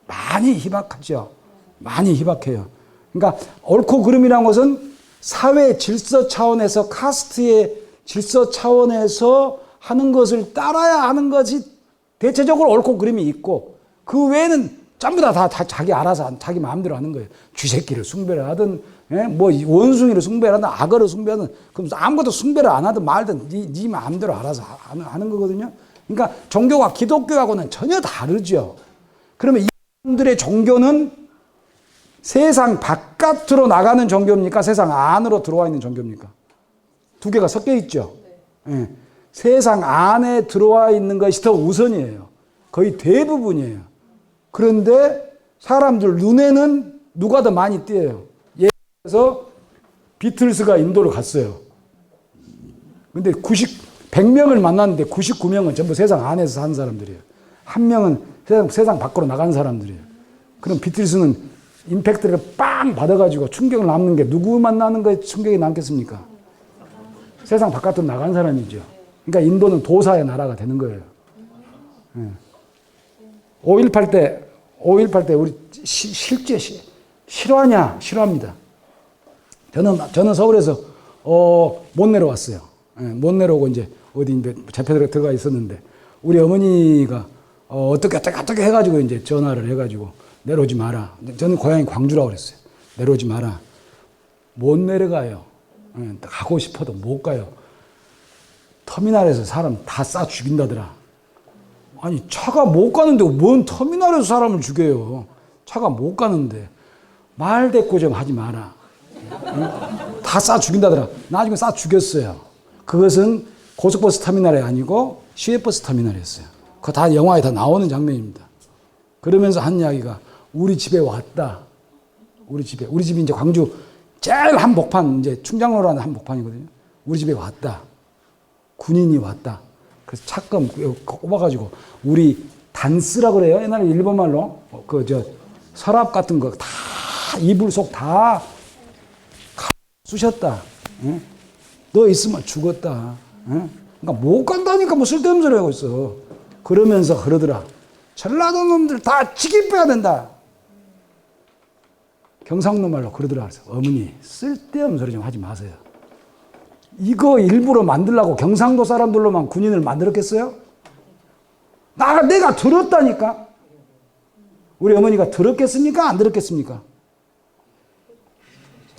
Speaker 1: 많이 희박하죠. 많이 희박해요. 그러니까 옳고 그름이라는 것은 사회 질서 차원에서 카스트의 질서 차원에서 하는 것을 따라야 하는 것이 대체적으로 옳고 그름이 있고 그 외에는 전부 다 자기 알아서 자기 마음대로 하는 거예요. 쥐새끼를 숭배를 하든 뭐 원숭이를 숭배를 하든 악어를 숭배하든 그럼 아무것도 숭배를 안 하든 말든 네 마음대로 알아서 하는 거거든요. 그러니까 종교가 기독교하고는 전혀 다르죠. 그러면 이 사람들의 종교는 세상 바깥으로 나가는 종교입니까? 세상 안으로 들어와 있는 종교입니까? 두 개가 섞여 있죠. 예. 세상 안에 들어와 있는 것이 더 우선이에요. 거의 대부분이에요. 그런데 사람들 눈에는 누가 더 많이 띄어요. 예를 들어서 비틀스가 인도를 갔어요. 근데 100명을 만났는데 99명은 전부 세상 안에서 사는 사람들이에요. 한 명은 세상 밖으로 나간 사람들이에요. 그럼 비틀스는 임팩트를 빵 받아가지고 충격을 남는 게 누구 만나는 거에 충격이 남겠습니까? 세상 바깥으로 나간 사람이죠. 그러니까 인도는 도사의 나라가 되는 거예요. 5.18 때 우리 실제 실화냐? 실화입니다. 저는 서울에서 못 내려왔어요. 못 내려오고 이제 어디 재패들에 들어가 있었는데 우리 어머니가 어떻게 해가지고 이제 전화를 해가지고 내려오지 마라. 저는 고향이 광주라고 그랬어요. 내려오지 마라. 못 내려가요. 가고 싶어도 못 가요. 터미널에서 사람 다 싸 죽인다더라. 아니 차가 못 가는데 뭔 터미널에서 사람을 죽여요. 차가 못 가는데 말 대꾸 좀 하지 마라. 다 싸 죽인다더라. 나중에 싸 죽였어요. 그것은 고속버스 터미널이 아니고 시외버스 터미널이었어요. 그거 다 영화에 다 나오는 장면입니다. 그러면서 한 이야기가 우리 집에 왔다. 우리 집이 이제 광주 제일 한복판 이제 충장로라는 한복판이거든요. 우리 집에 왔다. 군인이 왔다. 그래서 차검 꼽아가지고 우리 단스라고 그래요. 옛날에 일본말로 서랍 같은 거 다 이불 속 다 쑤셨다. 응? 너 있으면 죽었다. 응? 그러니까 못 간다니까 뭐 쓸데없는 소리 하고 있어. 그러면서 그러더라. 전라도 놈들 다 치기 빼야 된다. 경상도 말로 그러더라. 그래서 어머니 쓸데없는 소리 좀 하지 마세요. 이거 일부러 만들려고 경상도 사람들로만 군인을 만들었겠어요? 내가 들었다니까. 우리 어머니가 들었겠습니까? 안 들었겠습니까?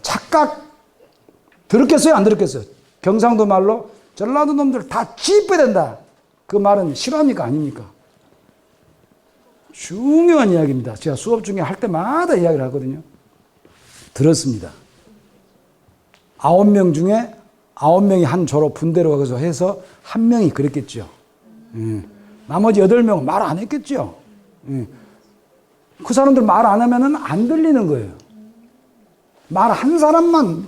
Speaker 1: 착각 들었겠어요? 안 들었겠어요? 경상도 말로 전라도 놈들 다 찌빼야 된다. 그 말은 실화입니까? 아닙니까? 중요한 이야기입니다. 제가 수업 중에 할 때마다 이야기를 하거든요. 들었습니다. 9명 중에 9명이 한 조로 분대로 가서 해서 한 명이 그랬겠죠. 나머지 8명은 말 안 했겠죠. 그 사람들 말 안 하면은 안 들리는 거예요. 말 한 사람만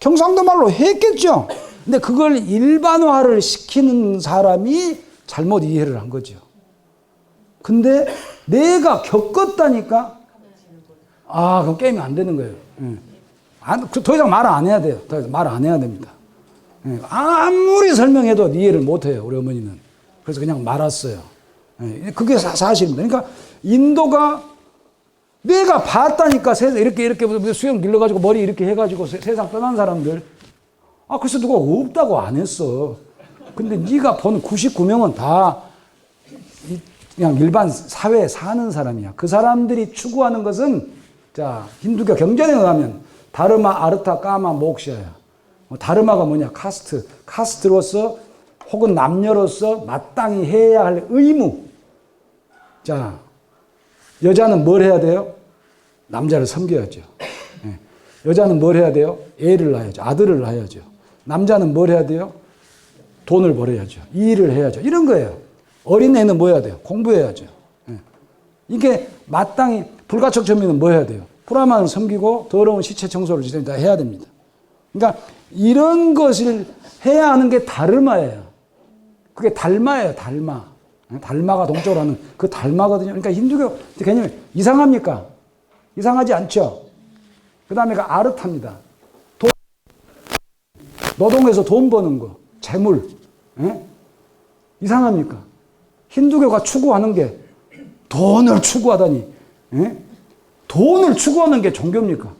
Speaker 1: 경상도 말로 했겠죠. 근데 그걸 일반화를 시키는 사람이 잘못 이해를 한 거죠. 근데 내가 겪었다니까, 그럼 게임이 안 되는 거예요. 더 이상 말 안 해야 돼요. 더 이상 말 안 해야 됩니다. 아무리 설명해도 이해를 못 해요, 우리 어머니는. 그래서 그냥 말았어요. 그게 사실입니다. 그러니까 인도가 내가 봤다니까, 이렇게 수염 길러가지고 머리 이렇게 해가지고 세상 떠난 사람들. 글쎄 누가 없다고 안 했어. 근데 네가 본 99명은 다 그냥 일반 사회에 사는 사람이야. 그 사람들이 추구하는 것은, 자, 힌두교 경전에 의하면 다르마, 아르타, 까마, 목샤야. 다르마가 뭐냐? 카스트. 카스트로서 혹은 남녀로서 마땅히 해야 할 의무. 자, 여자는 뭘 해야 돼요? 남자를 섬겨야죠. 여자는 뭘 해야 돼요? 애를 낳아야죠. 아들을 낳아야죠. 남자는 뭘 해야 돼요? 돈을 벌어야죠. 일을 해야죠. 이런 거예요. 어린애는 뭐 해야 돼요? 공부해야죠. 이게 마땅히, 불가촉 전민은 뭐 해야 돼요? 브라만을 섬기고 더러운 시체 청소를 다 해야 됩니다. 그러니까 이런 것을 해야 하는 게 다르마예요. 그게 달마예요, 달마. 달마가 동쪽으로 하는 그 달마거든요. 그러니까 힌두교 개념이 이상합니까? 이상하지 않죠? 그 다음에 그 아르타입니다. 노동해서 돈 버는 거, 재물. 이상합니까? 힌두교가 추구하는 게 돈을 추구하다니. 돈을 추구하는 게 종교입니까?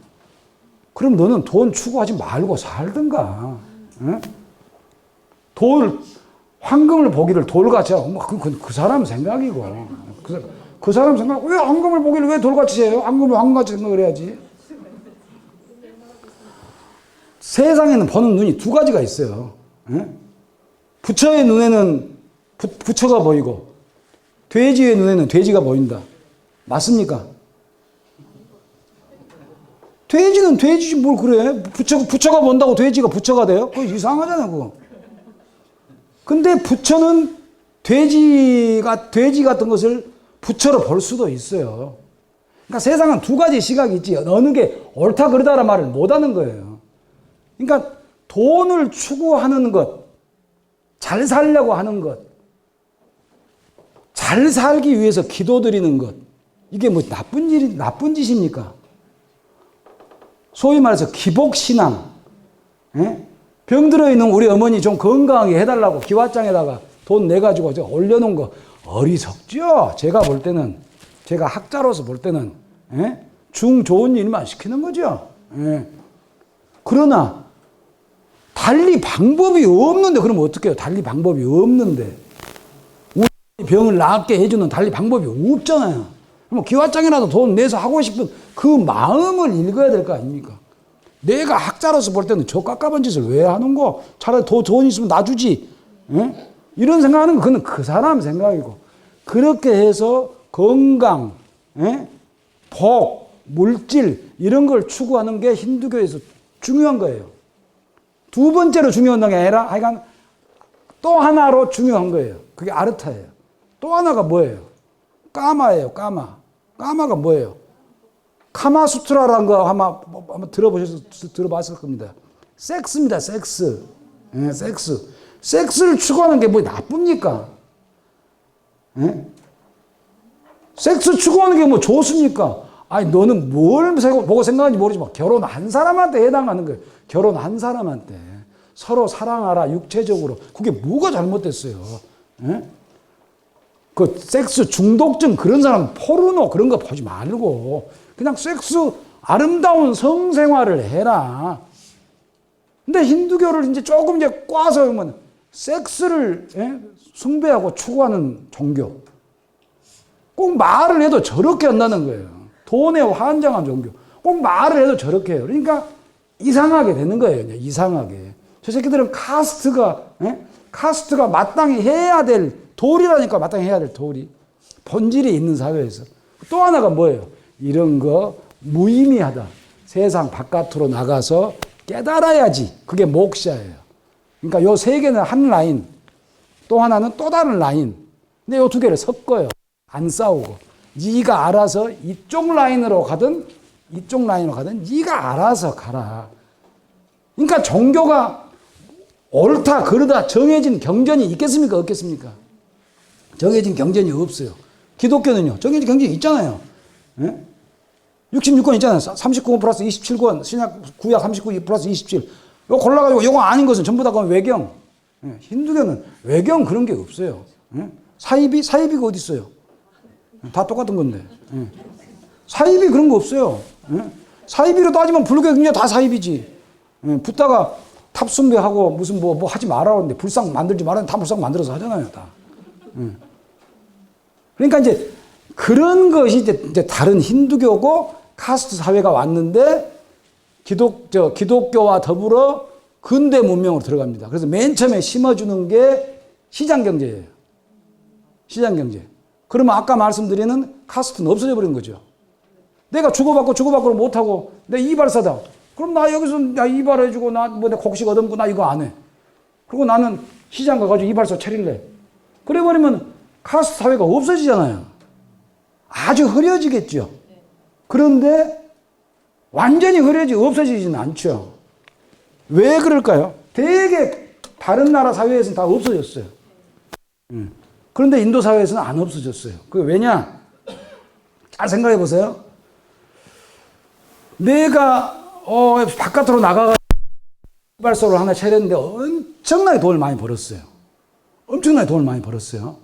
Speaker 1: 그럼 너는 돈 추구하지 말고 살든가. 황금을 보기를 돌같이 하고, 그 사람 생각이고. 그 사람 생각, 왜 황금을 보기를 왜 돌같이 해요? 황금을 황금같이 생각을 해야지. 세상에는 보는 눈이 두 가지가 있어요. 부처의 눈에는 부처가 보이고, 돼지의 눈에는 돼지가 보인다. 맞습니까? 돼지는 돼지지 뭘 그래. 부처가 본다고 돼지가 부처가 돼요? 그거 이상하잖아요, 그거. 근데 부처는 돼지 같은 것을 부처로 볼 수도 있어요. 그러니까 세상은 두 가지 시각이 있지. 어느 게 옳다 그르다라는 말을 못 하는 거예요. 그러니까 돈을 추구하는 것, 잘 살려고 하는 것, 잘 살기 위해서 기도드리는 것, 이게 뭐 나쁜 짓입니까? 소위 말해서 기복신앙. 병들어 있는 우리 어머니 좀 건강하게 해달라고 기와장에다가 돈 내가지고 올려놓은 거 어리석죠? 제가 볼 때는, 제가 학자로서 볼 때는, 좋은 일만 시키는 거죠. 그러나, 달리 방법이 없는데, 그러면 어떻게 해요? 달리 방법이 없는데. 우리 병을 낫게 해주는 달리 방법이 없잖아요. 그럼 기와장이라도 돈 내서 하고 싶은 그 마음을 읽어야 될 거 아닙니까? 내가 학자로서 볼 때는 저 깝깝한 짓을 왜 하는 거? 차라리 더 돈 있으면 놔주지. 이런 생각하는 건 그건 그 사람 생각이고. 그렇게 해서 건강, 복, 물질 이런 걸 추구하는 게 힌두교에서 중요한 거예요. 두 번째로 중요한 게 아니라 하여간 또 하나로 중요한 거예요. 그게 아르타예요. 또 하나가 뭐예요? 까마예요, 까마. 까마가 뭐예요? 카마수트라라는 거 한번 들어봤을 겁니다. 섹스입니다, 섹스. 섹스. 섹스를 추구하는 게 뭐 나쁩니까? 섹스 추구하는 게 뭐 좋습니까? 아니, 너는 뭘 보고 생각하는지 모르지만 결혼한 사람한테 해당하는 거예요. 결혼한 사람한테. 서로 사랑하라, 육체적으로. 그게 뭐가 잘못됐어요? 그 섹스 중독증 그런 사람 포르노 그런 거 보지 말고 그냥 섹스 아름다운 성생활을 해라. 근데 힌두교를 이제 조금 이제 꽈서 보면 섹스를 숭배하고 추구하는 종교. 꼭 말을 해도 저렇게 한다는 거예요. 돈에 환장한 종교. 꼭 말을 해도 저렇게 해요. 그러니까 이상하게 되는 거예요. 그냥 이상하게. 저 새끼들은 카스트가 마땅히 해야 될 도리라니까 마땅히 해야 될 도리. 본질이 있는 사회에서. 또 하나가 뭐예요? 이런 거 무의미하다. 세상 바깥으로 나가서 깨달아야지 그게 목자예요. 그러니까 요 세 개는 한 라인, 또 하나는 또 다른 라인. 근데 요 두 개를 섞어요. 안 싸우고. 네가 알아서 이쪽 라인으로 가든 이쪽 라인으로 가든 네가 알아서 가라. 그러니까 종교가 옳다 그르다 정해진 경전이 있겠습니까? 없겠습니까? 정해진 경전이 없어요. 기독교는요. 정해진 경전이 있잖아요. 예? 66권 있잖아요. 39권 플러스 27권, 신약 구약 39 플러스 27. 이거 골라가지고 이거 아닌 것은 전부 다 그건 외경. 예? 힌두교는 외경 그런 게 없어요. 예? 사이비가 어디 있어요? 다 똑같은 건데. 예? 사이비 그런 거 없어요. 예? 사이비로 따지면 불교 그냥 다 사이비지. 예? 붓다가 탑순배하고 무슨 뭐 하지 말라는데 불상 만들지 말라는데 다 불상 만들어서 하잖아요, 다. 예. 그러니까 이제 그런 것이 이제 다른 힌두교고 카스트 사회가 왔는데 기독교와 더불어 근대 문명으로 들어갑니다. 그래서 맨 처음에 심어주는 게 시장 경제예요. 시장 경제. 그러면 아까 말씀드리는 카스트는 없어져 버린 거죠. 내가 주고받고 못하고 내 이발사다. 그럼 나 여기서 나 이발해주고 나 뭐 내 곡식 얻어먹고 나 이거 안 해. 그리고 나는 시장 가가지고 이발사 차릴래. 그래버리면 카스트 사회가 없어지잖아요. 아주 흐려지겠죠. 그런데 완전히 없어지지는 않죠. 왜 그럴까요? 되게 다른 나라 사회에서는 다 없어졌어요. 그런데 인도 사회에서는 안 없어졌어요. 그게 왜냐? 잘 생각해 보세요. 내가 바깥으로 나가서 이발소를 하나 차렸는데 엄청나게 돈을 많이 벌었어요. 엄청나게 돈을 많이 벌었어요.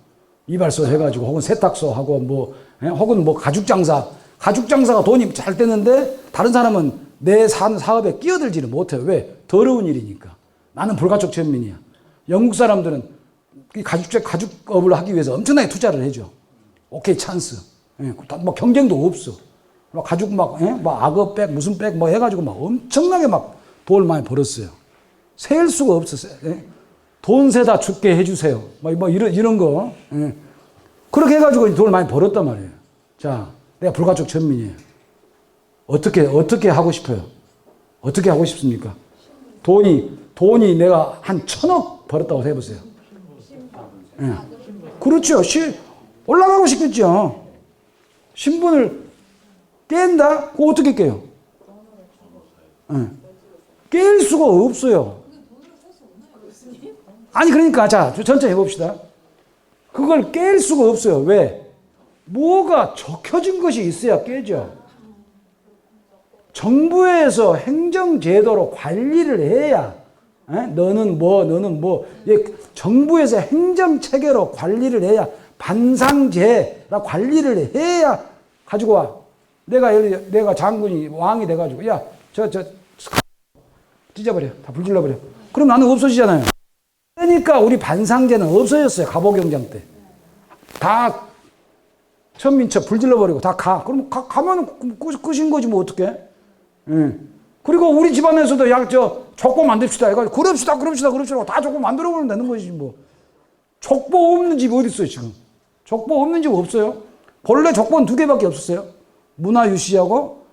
Speaker 1: 이발소 해가지고 혹은 세탁소 하고 뭐 혹은 뭐 가죽장사가 돈이 잘 되는데 다른 사람은 내 사업에 끼어들지를 못해요. 왜? 더러운 일이니까. 나는 불가촉 천민이야. 영국 사람들은 가죽업을 하기 위해서 엄청나게 투자를 해줘. 오케이 찬스. 뭐 경쟁도 없어. 가죽 막 악어백 무슨 백 뭐 해가지고 막 엄청나게 막 돈을 많이 벌었어요. 셀 수가 없었어요. 돈 세다 죽게 해주세요. 뭐 이런 거. 그렇게 해가지고 돈을 많이 벌었단 말이에요. 자, 내가 불가촉 천민이에요. 어떻게 하고 싶어요? 어떻게 하고 싶습니까? 돈이 내가 한 1,000억 벌었다고 해보세요. 그렇죠. 올라가고 싶겠죠. 신분을 깬다? 그거 어떻게 깨요? 깰 수가 없어요. 아니, 그러니까, 자, 천천히 해봅시다. 그걸 깰 수가 없어요. 왜? 뭐가 적혀진 것이 있어야 깨죠. 정부에서 행정제도로 관리를 해야, 너는 뭐, 정부에서 행정체계로 관리를 해야, 반상제라 관리를 해야 가지고 와. 내가 장군이, 왕이 돼가지고, 야, 찢어버려. 다 불질러버려. 그럼 나는 없어지잖아요. 그러니까 우리 반상제는 없어졌어요. 갑오경장 때. 다 천민첩 불질러버리고 다 가. 그럼 가면 끝인 거지 뭐 어떡해. 그리고 우리 집안에서도 족보 만듭시다. 그럽시다. 다 족보 만들어버리면 되는 것이지 뭐. 족보 없는 집이 어디 있어요 지금. 족보 없는 집 없어요. 본래 족보는 2개밖에 없었어요. 문화유 씨하고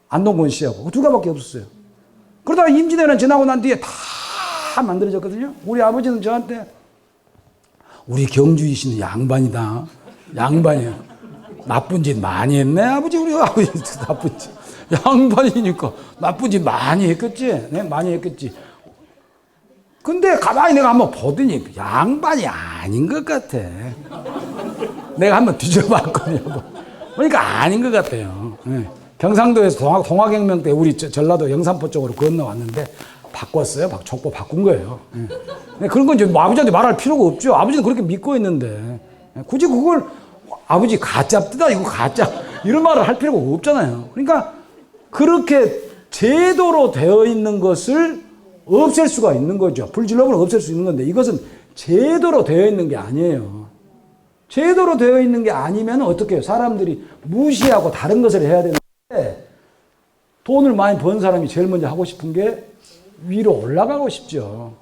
Speaker 1: 안동건 씨하고 그 2개밖에 없었어요. 그러다가 임진왜란 지나고 난 뒤에 다 만들어졌거든요. 우리 아버지는 저한테 우리 경주이 씨는 양반이다. 양반이야. 나쁜 짓 많이 했네 아버지. 우리 아버지 나쁜 짓. 양반이니까 나쁜 짓 많이 했겠지. 네, 많이 했겠지. 근데 가만히 내가 한번 보더니 양반이 아닌 것 같아. 내가 한번 뒤져봤거든요. 그러니까 아닌 것 같아요. 네. 경상도에서 동학혁명 때 우리 전라도 영산포 쪽으로 건너왔는데 바꿨어요. 족보 바꾼 거예요. 네. 그런 건 이제 아버지한테 말할 필요가 없죠. 아버지는 그렇게 믿고 있는데 굳이 그걸 아버지 가짜다 이거 가짜 이런 말을 할 필요가 없잖아요. 그러니까 그렇게 제도로 되어 있는 것을 없앨 수가 있는 거죠. 불질러버리면 없앨 수 있는 건데 이것은 제도로 되어 있는 게 아니에요. 제도로 되어 있는 게 아니면 어떻게 해요? 사람들이 무시하고 다른 것을 해야 되는데 돈을 많이 번 사람이 제일 먼저 하고 싶은 게 위로 올라가고 싶죠.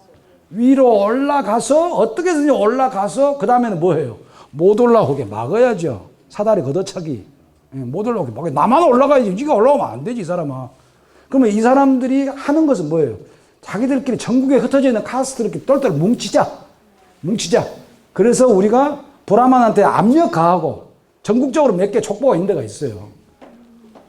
Speaker 1: 위로 올라가서 어떻게 해서든지 올라가서 그 다음에는 뭐 해요? 못 올라오게 막아야죠. 사다리 걷어차기. 못 올라오게 막아야 나만 올라가야지. 네가 올라오면 안 되지 이 사람아. 그러면 이 사람들이 하는 것은 뭐예요? 자기들끼리 전국에 흩어져 있는 카스트를 이렇게 똘똘 뭉치자. 그래서 우리가 브라만한테 압력 가하고 전국적으로 몇 개 족보가 있는 데가 있어요.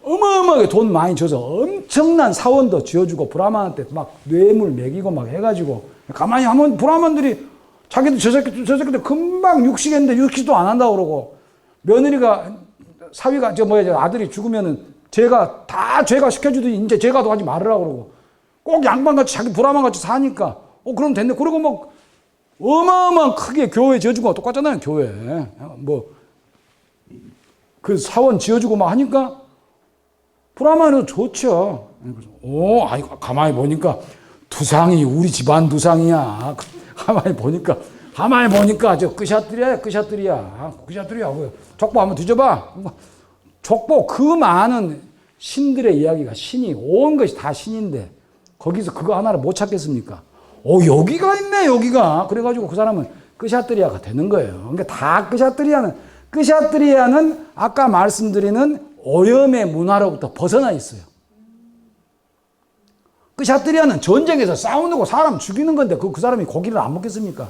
Speaker 1: 어마어마하게 돈 많이 줘서 엄청난 사원도 지어주고 브라만한테 막 뇌물 먹이고 막 해가지고 가만히 하면 브라만들이 자기들 저 새끼들 금방 육식했는데 육식도 안 한다고 그러고 며느리가 사위가 아들이 죽으면은 죄가 시켜주더니 이제 죄가도 하지 말으라고 그러고 꼭 양반같이 자기 브라만같이 사니까 그럼 됐네. 그러고 뭐 어마어마한 크게 교회 지어주고 똑같잖아요. 교회 뭐 그 사원 지어주고 막 하니까 브라만은 좋죠. 아이고 가만히 보니까 두상이 우리 집안 두상이야. 가만히 보니까 저 끄샤들이야. 뭐야? 족보 한번 뒤져봐. 족보 그 많은 신들의 이야기가 신이 온 것이 다 신인데 거기서 그거 하나를 못 찾겠습니까? 여기가 있네 여기가. 그래가지고 그 사람은 끄샤트리아가 되는 거예요. 그러니까 다 끄샤트리아는 아까 말씀드리는 오염의 문화로부터 벗어나 있어요. 끄샤트리아는 전쟁에서 싸우는 거 사람 죽이는 건데 그 사람이 고기를 안 먹겠습니까?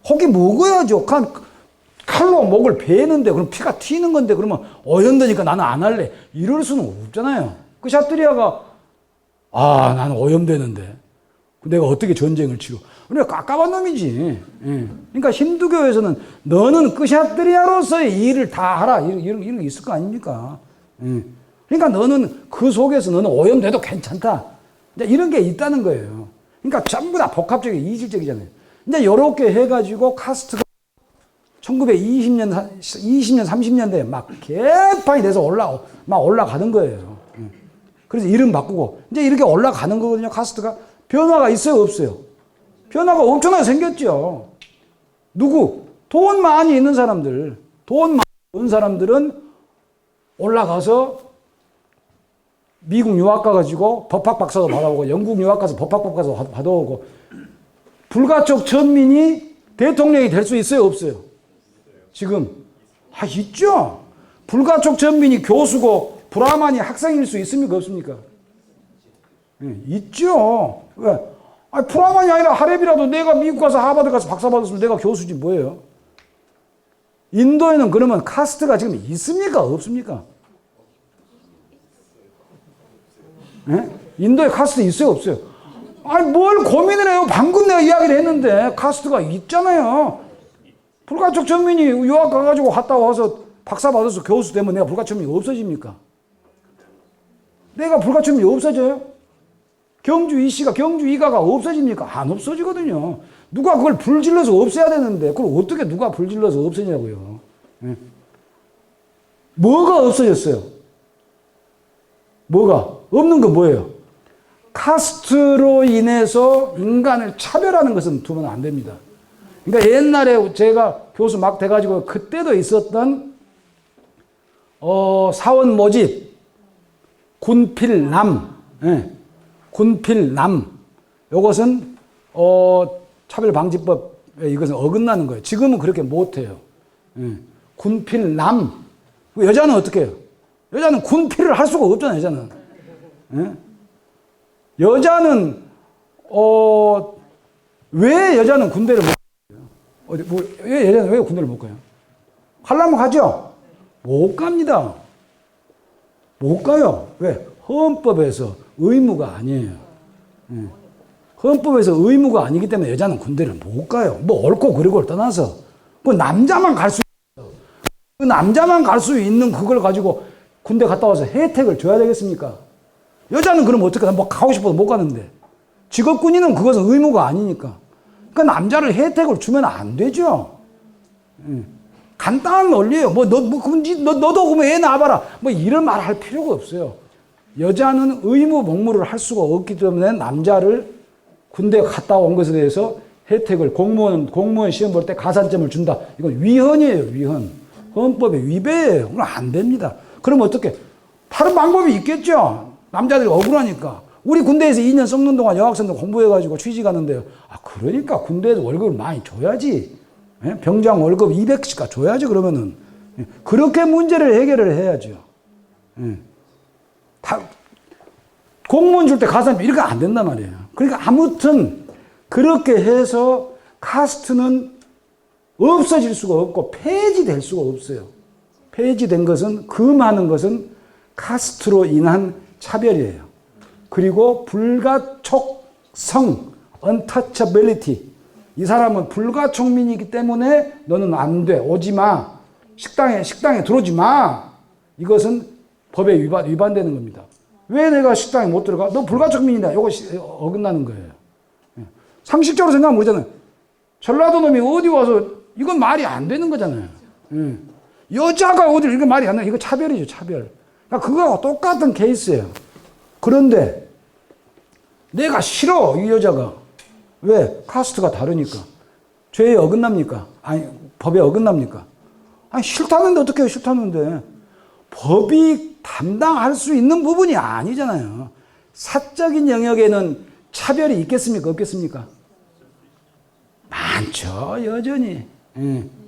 Speaker 1: 고기 먹어야죠. 칼로 목을 베는데 그럼 피가 튀는 건데 그러면 오염되니까 나는 안 할래. 이럴 수는 없잖아요. 끄샤트리아가 나는 오염되는데 내가 어떻게 전쟁을 치러. 그러니까 깝깝한 놈이지. 그러니까 힌두교에서는 너는 끄샤트리아로서의 일을 다 하라. 이런 게 있을 거 아닙니까? 그러니까 너는 그 속에서 너는 오염돼도 괜찮다. 이제 이런 게 있다는 거예요. 그러니까 전부 다 복합적이고 이질적이잖아요. 이제 이렇게 해가지고 카스트가 1920년, 30년대에 막 개판이 돼서 올라가는 거예요. 그래서 이름 바꾸고 이제 이렇게 올라가는 거거든요. 카스트가. 변화가 있어요, 없어요? 변화가 엄청나게 생겼죠. 누구? 돈 많이 있는 사람들. 돈 많이 있는 사람들은 올라가서 미국 유학 가가지고 법학 박사도 받아오고 영국 유학 가서 법학 박사도 받아오고 불가촉 전민이 대통령이 될 수 있어요, 없어요? 지금 있죠. 불가촉 전민이 교수고 브라만이 학생일 수 있습니까, 없습니까? 있죠. 왜? 브라만이 아니라 하랩이라도 내가 미국 가서 하버드 가서 박사 받았으면 내가 교수지 뭐예요? 인도에는 그러면 카스트가 지금 있습니까, 없습니까? 인도에 카스트 있어요, 없어요? 뭘 고민을 해요? 방금 내가 이야기를 했는데 카스트가 있잖아요. 불가촉 전민이 유학 가가지고 갔다 와서 박사 받아서 교수 되면 내가 불가촉 전민이 없어집니까? 내가 불가촉 전민이 없어져요? 경주 이씨가 경주 이가가 없어집니까? 안 없어지거든요. 누가 그걸 불질러서 없애야 되는데 그걸 어떻게 누가 불질러서 없애냐고요. 뭐가 없어졌어요? 뭐가? 없는 건 뭐예요? 카스트로 인해서 인간을 차별하는 것은 두면 안 됩니다. 그러니까 옛날에 제가 교수 막 돼가지고 그때도 있었던 사원 모집, 군필남, 군필남, 이것은 차별방지법에 이것은 어긋나는 거예요. 지금은 그렇게 못해요. 군필남, 여자는 어떻게 해요? 여자는 군필을 할 수가 없잖아요. 여자는 왜 여자는 군대를 못 가요? 왜 여자는 왜 군대를 못 가요? 가려면 가죠? 못 갑니다. 못 가요. 왜? 헌법에서 의무가 아니에요. 헌법에서 의무가 아니기 때문에 여자는 군대를 못 가요. 뭐 옳고 그르고를 떠나서 그 남자만 갈 수 있어요. 그 남자만 갈 수 있는 그걸 가지고 군대 갔다 와서 혜택을 줘야 되겠습니까? 여자는 그럼 어떻게 뭐 가고 싶어도 못 가는데 직업군인은 그것은 의무가 아니니까. 그러니까 남자를 혜택을 주면 안 되죠. 간단한 논리예요. 너도 그러면 애 낳아봐라. 뭐 이런 말 할 필요가 없어요. 여자는 의무 복무를 할 수가 없기 때문에 남자를 군대 갔다 온 것에 대해서 혜택을 공무원 시험 볼 때 가산점을 준다. 이건 위헌이에요, 위헌. 헌법의 위배예요. 그건 안 됩니다. 그럼 어떻게? 다른 방법이 있겠죠. 남자들이 억울하니까. 우리 군대에서 2년 썩는 동안 여학생들 공부해가지고 취직하는데요. 그러니까 군대에서 월급을 많이 줘야지. 병장 월급 200씩 줘야지, 그러면은. 그렇게 문제를 해결을 해야죠. 공무원 줄 때 가산점 이렇게 안 된단 말이에요. 그러니까 아무튼 그렇게 해서 카스트는 없어질 수가 없고 폐지될 수가 없어요. 폐지된 것은 그 많은 것은 카스트로 인한 차별이에요. 그리고 불가촉성, untouchability. 이 사람은 불가촉민이기 때문에 너는 안 돼. 오지 마. 식당에 들어오지 마. 이것은 법에 위반되는 겁니다. 왜 내가 식당에 못 들어가? 너 불가촉민이다. 이거 어긋나는 거예요. 상식적으로 생각하면 모르잖아요. 전라도 놈이 어디 와서 이건 말이 안 되는 거잖아요. 여자가 어디 이거 말이 안 돼. 이거 차별이죠, 차별. 그러니까 그거하고 똑같은 케이스예요. 그런데 내가 싫어, 이 여자가. 왜? 카스트가 다르니까. 죄에 어긋납니까? 아니, 법에 어긋납니까? 아니, 싫다는데 어떻게 해요, 싫다는데. 법이 담당할 수 있는 부분이 아니잖아요. 사적인 영역에는 차별이 있겠습니까? 없겠습니까? 많죠, 여전히.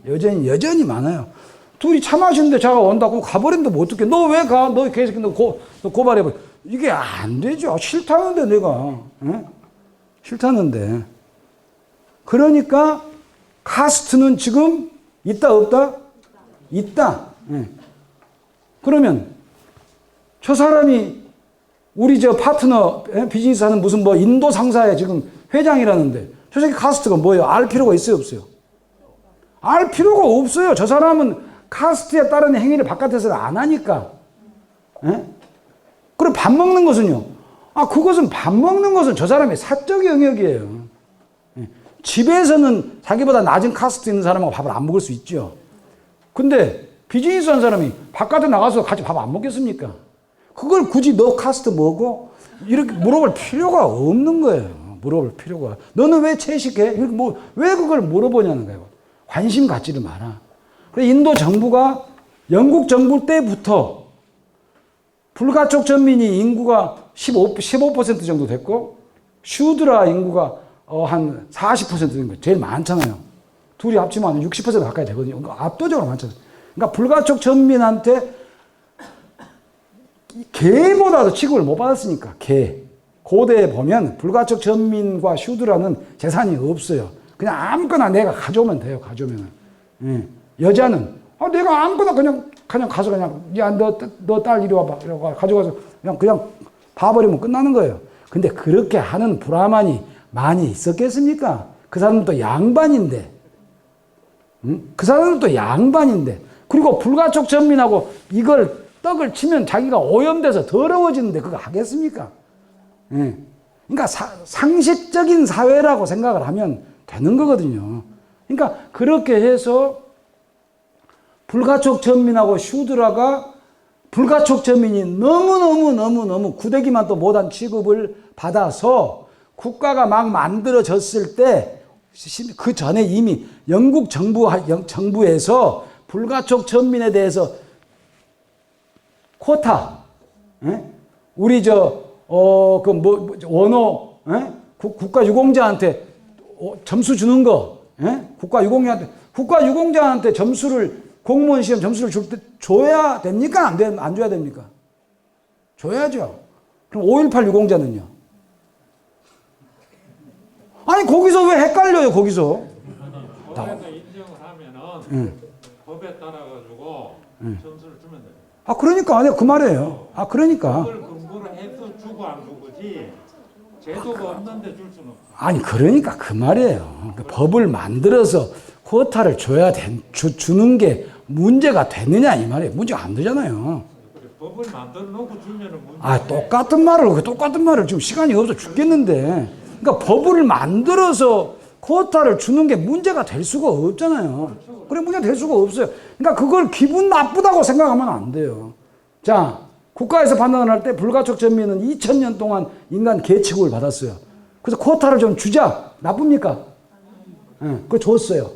Speaker 1: 여전히 많아요. 둘이 차 마시는데 자가 온다고 가버리는데 뭐 어떡해. 너 왜 가? 너 계속 너 고발해버려. 이게 안 되죠. 싫다는데 내가. 싫다는데. 그러니까 카스트는 지금 있다 없다? 있다. 그러면 저 사람이 우리 저 파트너 비즈니스 하는 무슨 뭐 인도 상사에 지금 회장이라는데 저 새끼 카스트가 뭐예요? 알 필요가 있어요 없어요? 알 필요가 없어요. 저 사람은 카스트에 따른 행위를 바깥에서 안 하니까. 그리고 밥 먹는 것은요. 그것은 밥 먹는 것은 저 사람의 사적 영역이에요. 집에서는 자기보다 낮은 카스트 있는 사람하고 밥을 안 먹을 수 있죠. 근데 비즈니스 한 사람이 바깥에 나가서 같이 밥 안 먹겠습니까? 그걸 굳이 너 카스트 뭐고? 이렇게 물어볼 필요가 없는 거예요. 물어볼 필요가. 너는 왜 채식해? 왜 그걸 물어보냐는 거예요. 관심 갖지를 마라. 그래서 인도 정부가 영국 정부 때부터 불가촉 전민이 인구가 15% 정도 됐고, 슈드라 인구가 한 40% 된 거예요. 제일 많잖아요. 둘이 합치면 60% 가까이 되거든요. 그러니까 압도적으로 많잖아요. 그러니까 불가촉 전민한테 개보다도 취급을 못 받았으니까, 개. 고대에 보면 불가촉 전민과 슈드라는 재산이 없어요. 그냥 아무거나 내가 가져오면 돼요, 가져오면. 여자는, 내가 아무거나 그냥 가서 야, 너 딸 이리 와봐. 이러고 가져가서 그냥 봐버리면 끝나는 거예요. 근데 그렇게 하는 브라만이 많이 있었겠습니까? 그 사람도 양반인데. 그 사람도 양반인데. 그리고 불가촉 전민하고 이걸 떡을 치면 자기가 오염돼서 더러워지는데 그거 하겠습니까? 그러니까 상식적인 사회라고 생각을 하면 되는 거거든요. 그러니까 그렇게 해서 불가촉 전민하고 슈드라가 불가촉 전민이 너무너무 구대기만 또 못한 취급을 받아서 국가가 막 만들어졌을 때 그 전에 이미 영국 정부에서 불가촉 전민에 대해서 쿼타, 우리 원호, 국가 유공자한테 점수 주는 거, 국가 유공자한테 점수를 공무원 시험 점수를 줄 때 줘야 됩니까? 안 줘야 됩니까? 줘야죠. 그럼 5.18 유공자는요? 아니, 거기서 왜 헷갈려요, 거기서?
Speaker 3: 법에서 인정을 하면은 법에 따라가지고 점수를 주면 돼요.
Speaker 1: 그러니까, 아니, 그 말이에요. 그러니까.
Speaker 3: 그걸 근거로 해서 주고 안 주고지, 제도가 없는데 줄 수는 없어.
Speaker 1: 아니, 그러니까 그 말이에요. 그러니까 법을 만들어서 쿼타를 주는 게 문제가 되느냐, 이 말이에요. 문제가 안 되잖아요.
Speaker 3: 그래, 법을 만들어 놓고 주면은 문제.
Speaker 1: 똑같은 말을 지금 시간이 없어 죽겠는데. 그러니까 법을 만들어서 쿼타를 주는 게 문제가 될 수가 없잖아요. 그래, 문제가 될 수가 없어요. 그러니까 그걸 기분 나쁘다고 생각하면 안 돼요. 자, 국가에서 판단을 할 때 불가촉 전민은 2000년 동안 인간 개 취급을 받았어요. 그래서 쿼타를 좀 주자. 나쁩니까? 그거 줬어요.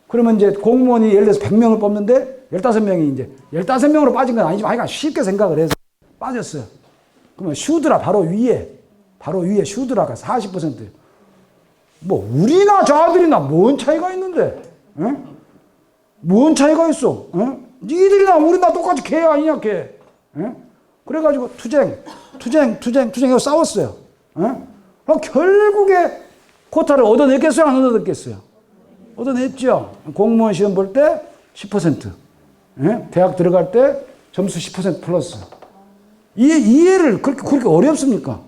Speaker 1: 그러면 이제 공무원이 예를 들어서 100명을 뽑는데 15명이 이제 15명으로 빠진 건 아니지만 하여간 쉽게 생각을 해서 빠졌어요. 그러면 슈드라 바로 위에 슈드라가 40%예요. 뭐 우리나 저 아들이나 뭔 차이가 있는데? 뭔 차이가 있어? 니들이나 우리나 똑같이 개 아니냐, 개. 그래가지고 투쟁, 싸웠어요. 그럼 결국에 코타를 얻어냈겠어요? 안 얻어냈겠어요? 얻어냈죠. 공무원 시험 볼 때 10%. 대학 들어갈 때 점수 10% 플러스. 이해를 그렇게 어렵습니까?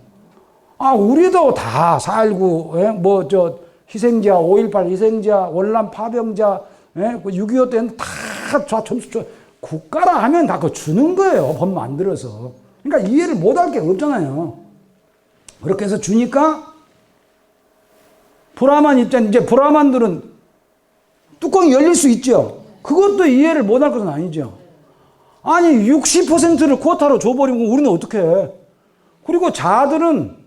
Speaker 1: 우리도 다 4.19, 희생자, 5.18 희생자, 월남 파병자, 6.25 때는 다 점수 국가라 하면 다 그거 주는 거예요. 법 만들어서. 그러니까 이해를 못할 게 없잖아요. 그렇게 해서 주니까 브라만 입장, 이제 브라만들은 뚜껑이 열릴 수 있죠. 그것도 이해를 못할 것은 아니죠. 아니 60%를 쿼타로 줘버리면 우리는 어떻게 해? 그리고 자들은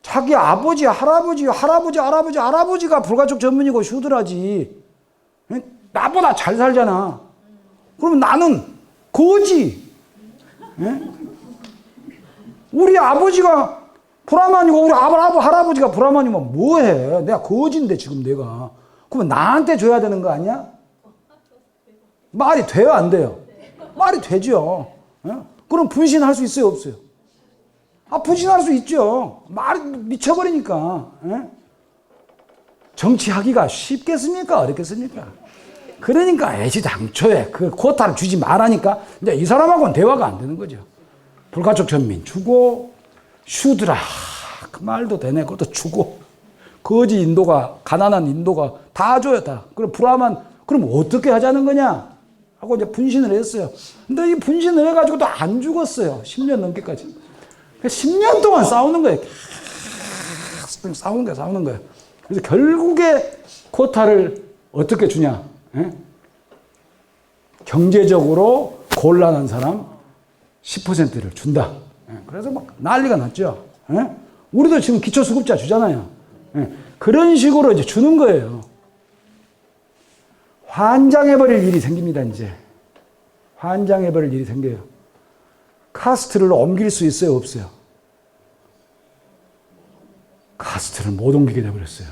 Speaker 1: 자기 할아버지가 불가촉 전문이고 슈드라지. 나보다 잘 살잖아. 그러면 나는 거지. 우리 아버지가 브라만이고 우리 할아버지가 브라만이면 뭐해? 내가 거지인데 지금 내가. 그러면 나한테 줘야 되는 거 아니야? 말이 돼요, 안 돼요? 말이 되죠. 그럼 분신할 수 있어요, 없어요? 분신할 수 있죠. 말이 미쳐버리니까. 정치하기가 쉽겠습니까? 어렵겠습니까? 그러니까 애시당초에 그 쿼타를 주지 말라니까 이제 이 사람하고는 대화가 안 되는 거죠. 불가촉 전민 주고, 슈드라 그 말도 되네. 그것도 주고, 거지 인도가, 가난한 인도가 다 줘요, 다. 그럼 브라만, 그럼 어떻게 하자는 거냐? 하고 이제 분신을 했어요. 근데 이 분신을 해가지고도 안 죽었어요. 10년 넘게까지. 10년 동안 싸우는 거예요. 싸우는 거예요. 그래서 결국에 쿼타를 어떻게 주냐? 경제적으로 곤란한 사람 10%를 준다. 그래서 막 난리가 났죠. 우리도 지금 기초수급자 주잖아요. 그런 식으로 이제 주는 거예요. 환장해버릴 일이 생깁니다, 이제. 환장해버릴 일이 생겨요. 카스트를 옮길 수 있어요, 없어요? 카스트를 못 옮기게 돼버렸어요.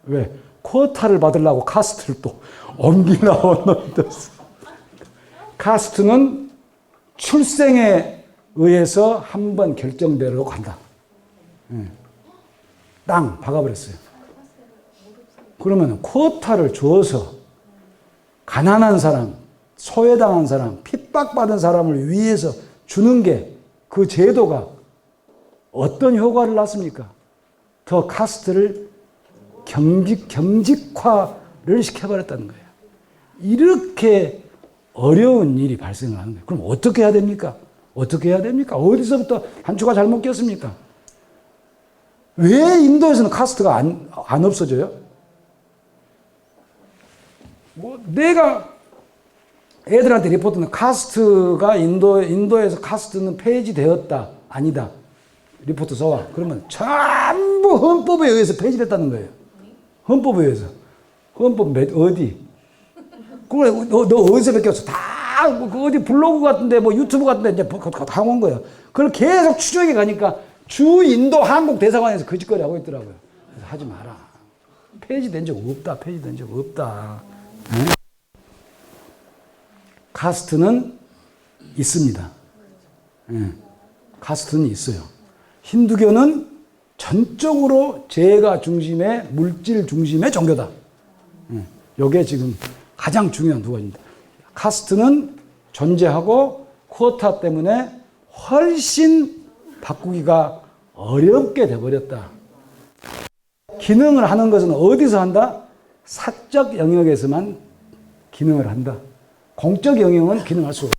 Speaker 1: 왜? 쿼타를 받으려고 카스트를 또 옮기려고 놈들었어. 카스트는 출생에 의해서 한번 결정되려고 간다. 땅 박아버렸어요. 그러면 쿼타를 줘서 가난한 사람, 소외당한 사람, 핍박받은 사람을 위해서 주는 게 그 제도가 어떤 효과를 낳습니까? 더 카스트를 경직화를 시켜버렸다는 거예요. 이렇게 어려운 일이 발생을 하는 거예요. 그럼 어떻게 해야 됩니까? 어떻게 해야 됩니까? 어디서부터 한추가 잘못 꼈습니까? 왜 인도에서는 카스트가 안 없어져요? 내가 애들한테 리포트는 카스트가 인도에서 카스트는 폐지되었다. 아니다. 리포트 써와. 그러면 전부 헌법에 의해서 폐지됐다는 거예요. 헌법에 의해서. 헌법 어디? 그래, 너 어디서 베꼈어? 다 어디 블로그 같은데 뭐 유튜브 같은데 이제 다 온 거예요. 그걸 계속 추적해 가니까 주 인도 한국 대사관에서 거짓거리 하고 있더라고요. 그래서 하지 마라. 폐지된 적 없다. 폐지된 적 없다. 카스트는 있습니다. 카스트는 있어요. 힌두교는 전적으로 재가 중심의 물질 중심의 종교다. 이게 지금 가장 중요한 두 가지입니다. 카스트는 존재하고 쿼타 때문에 훨씬 바꾸기가 어렵게 돼버렸다. 기능을 하는 것은 어디서 한다? 사적 영역에서만 기능을 한다. 공적 영역은 기능할 수 없다.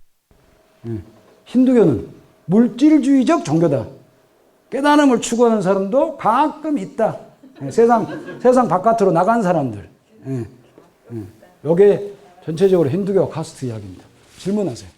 Speaker 1: 힌두교는 물질주의적 종교다. 깨달음을 추구하는 사람도 가끔 있다. 세상 바깥으로 나간 사람들. 이게 전체적으로 힌두교 카스트 이야기입니다. 질문하세요.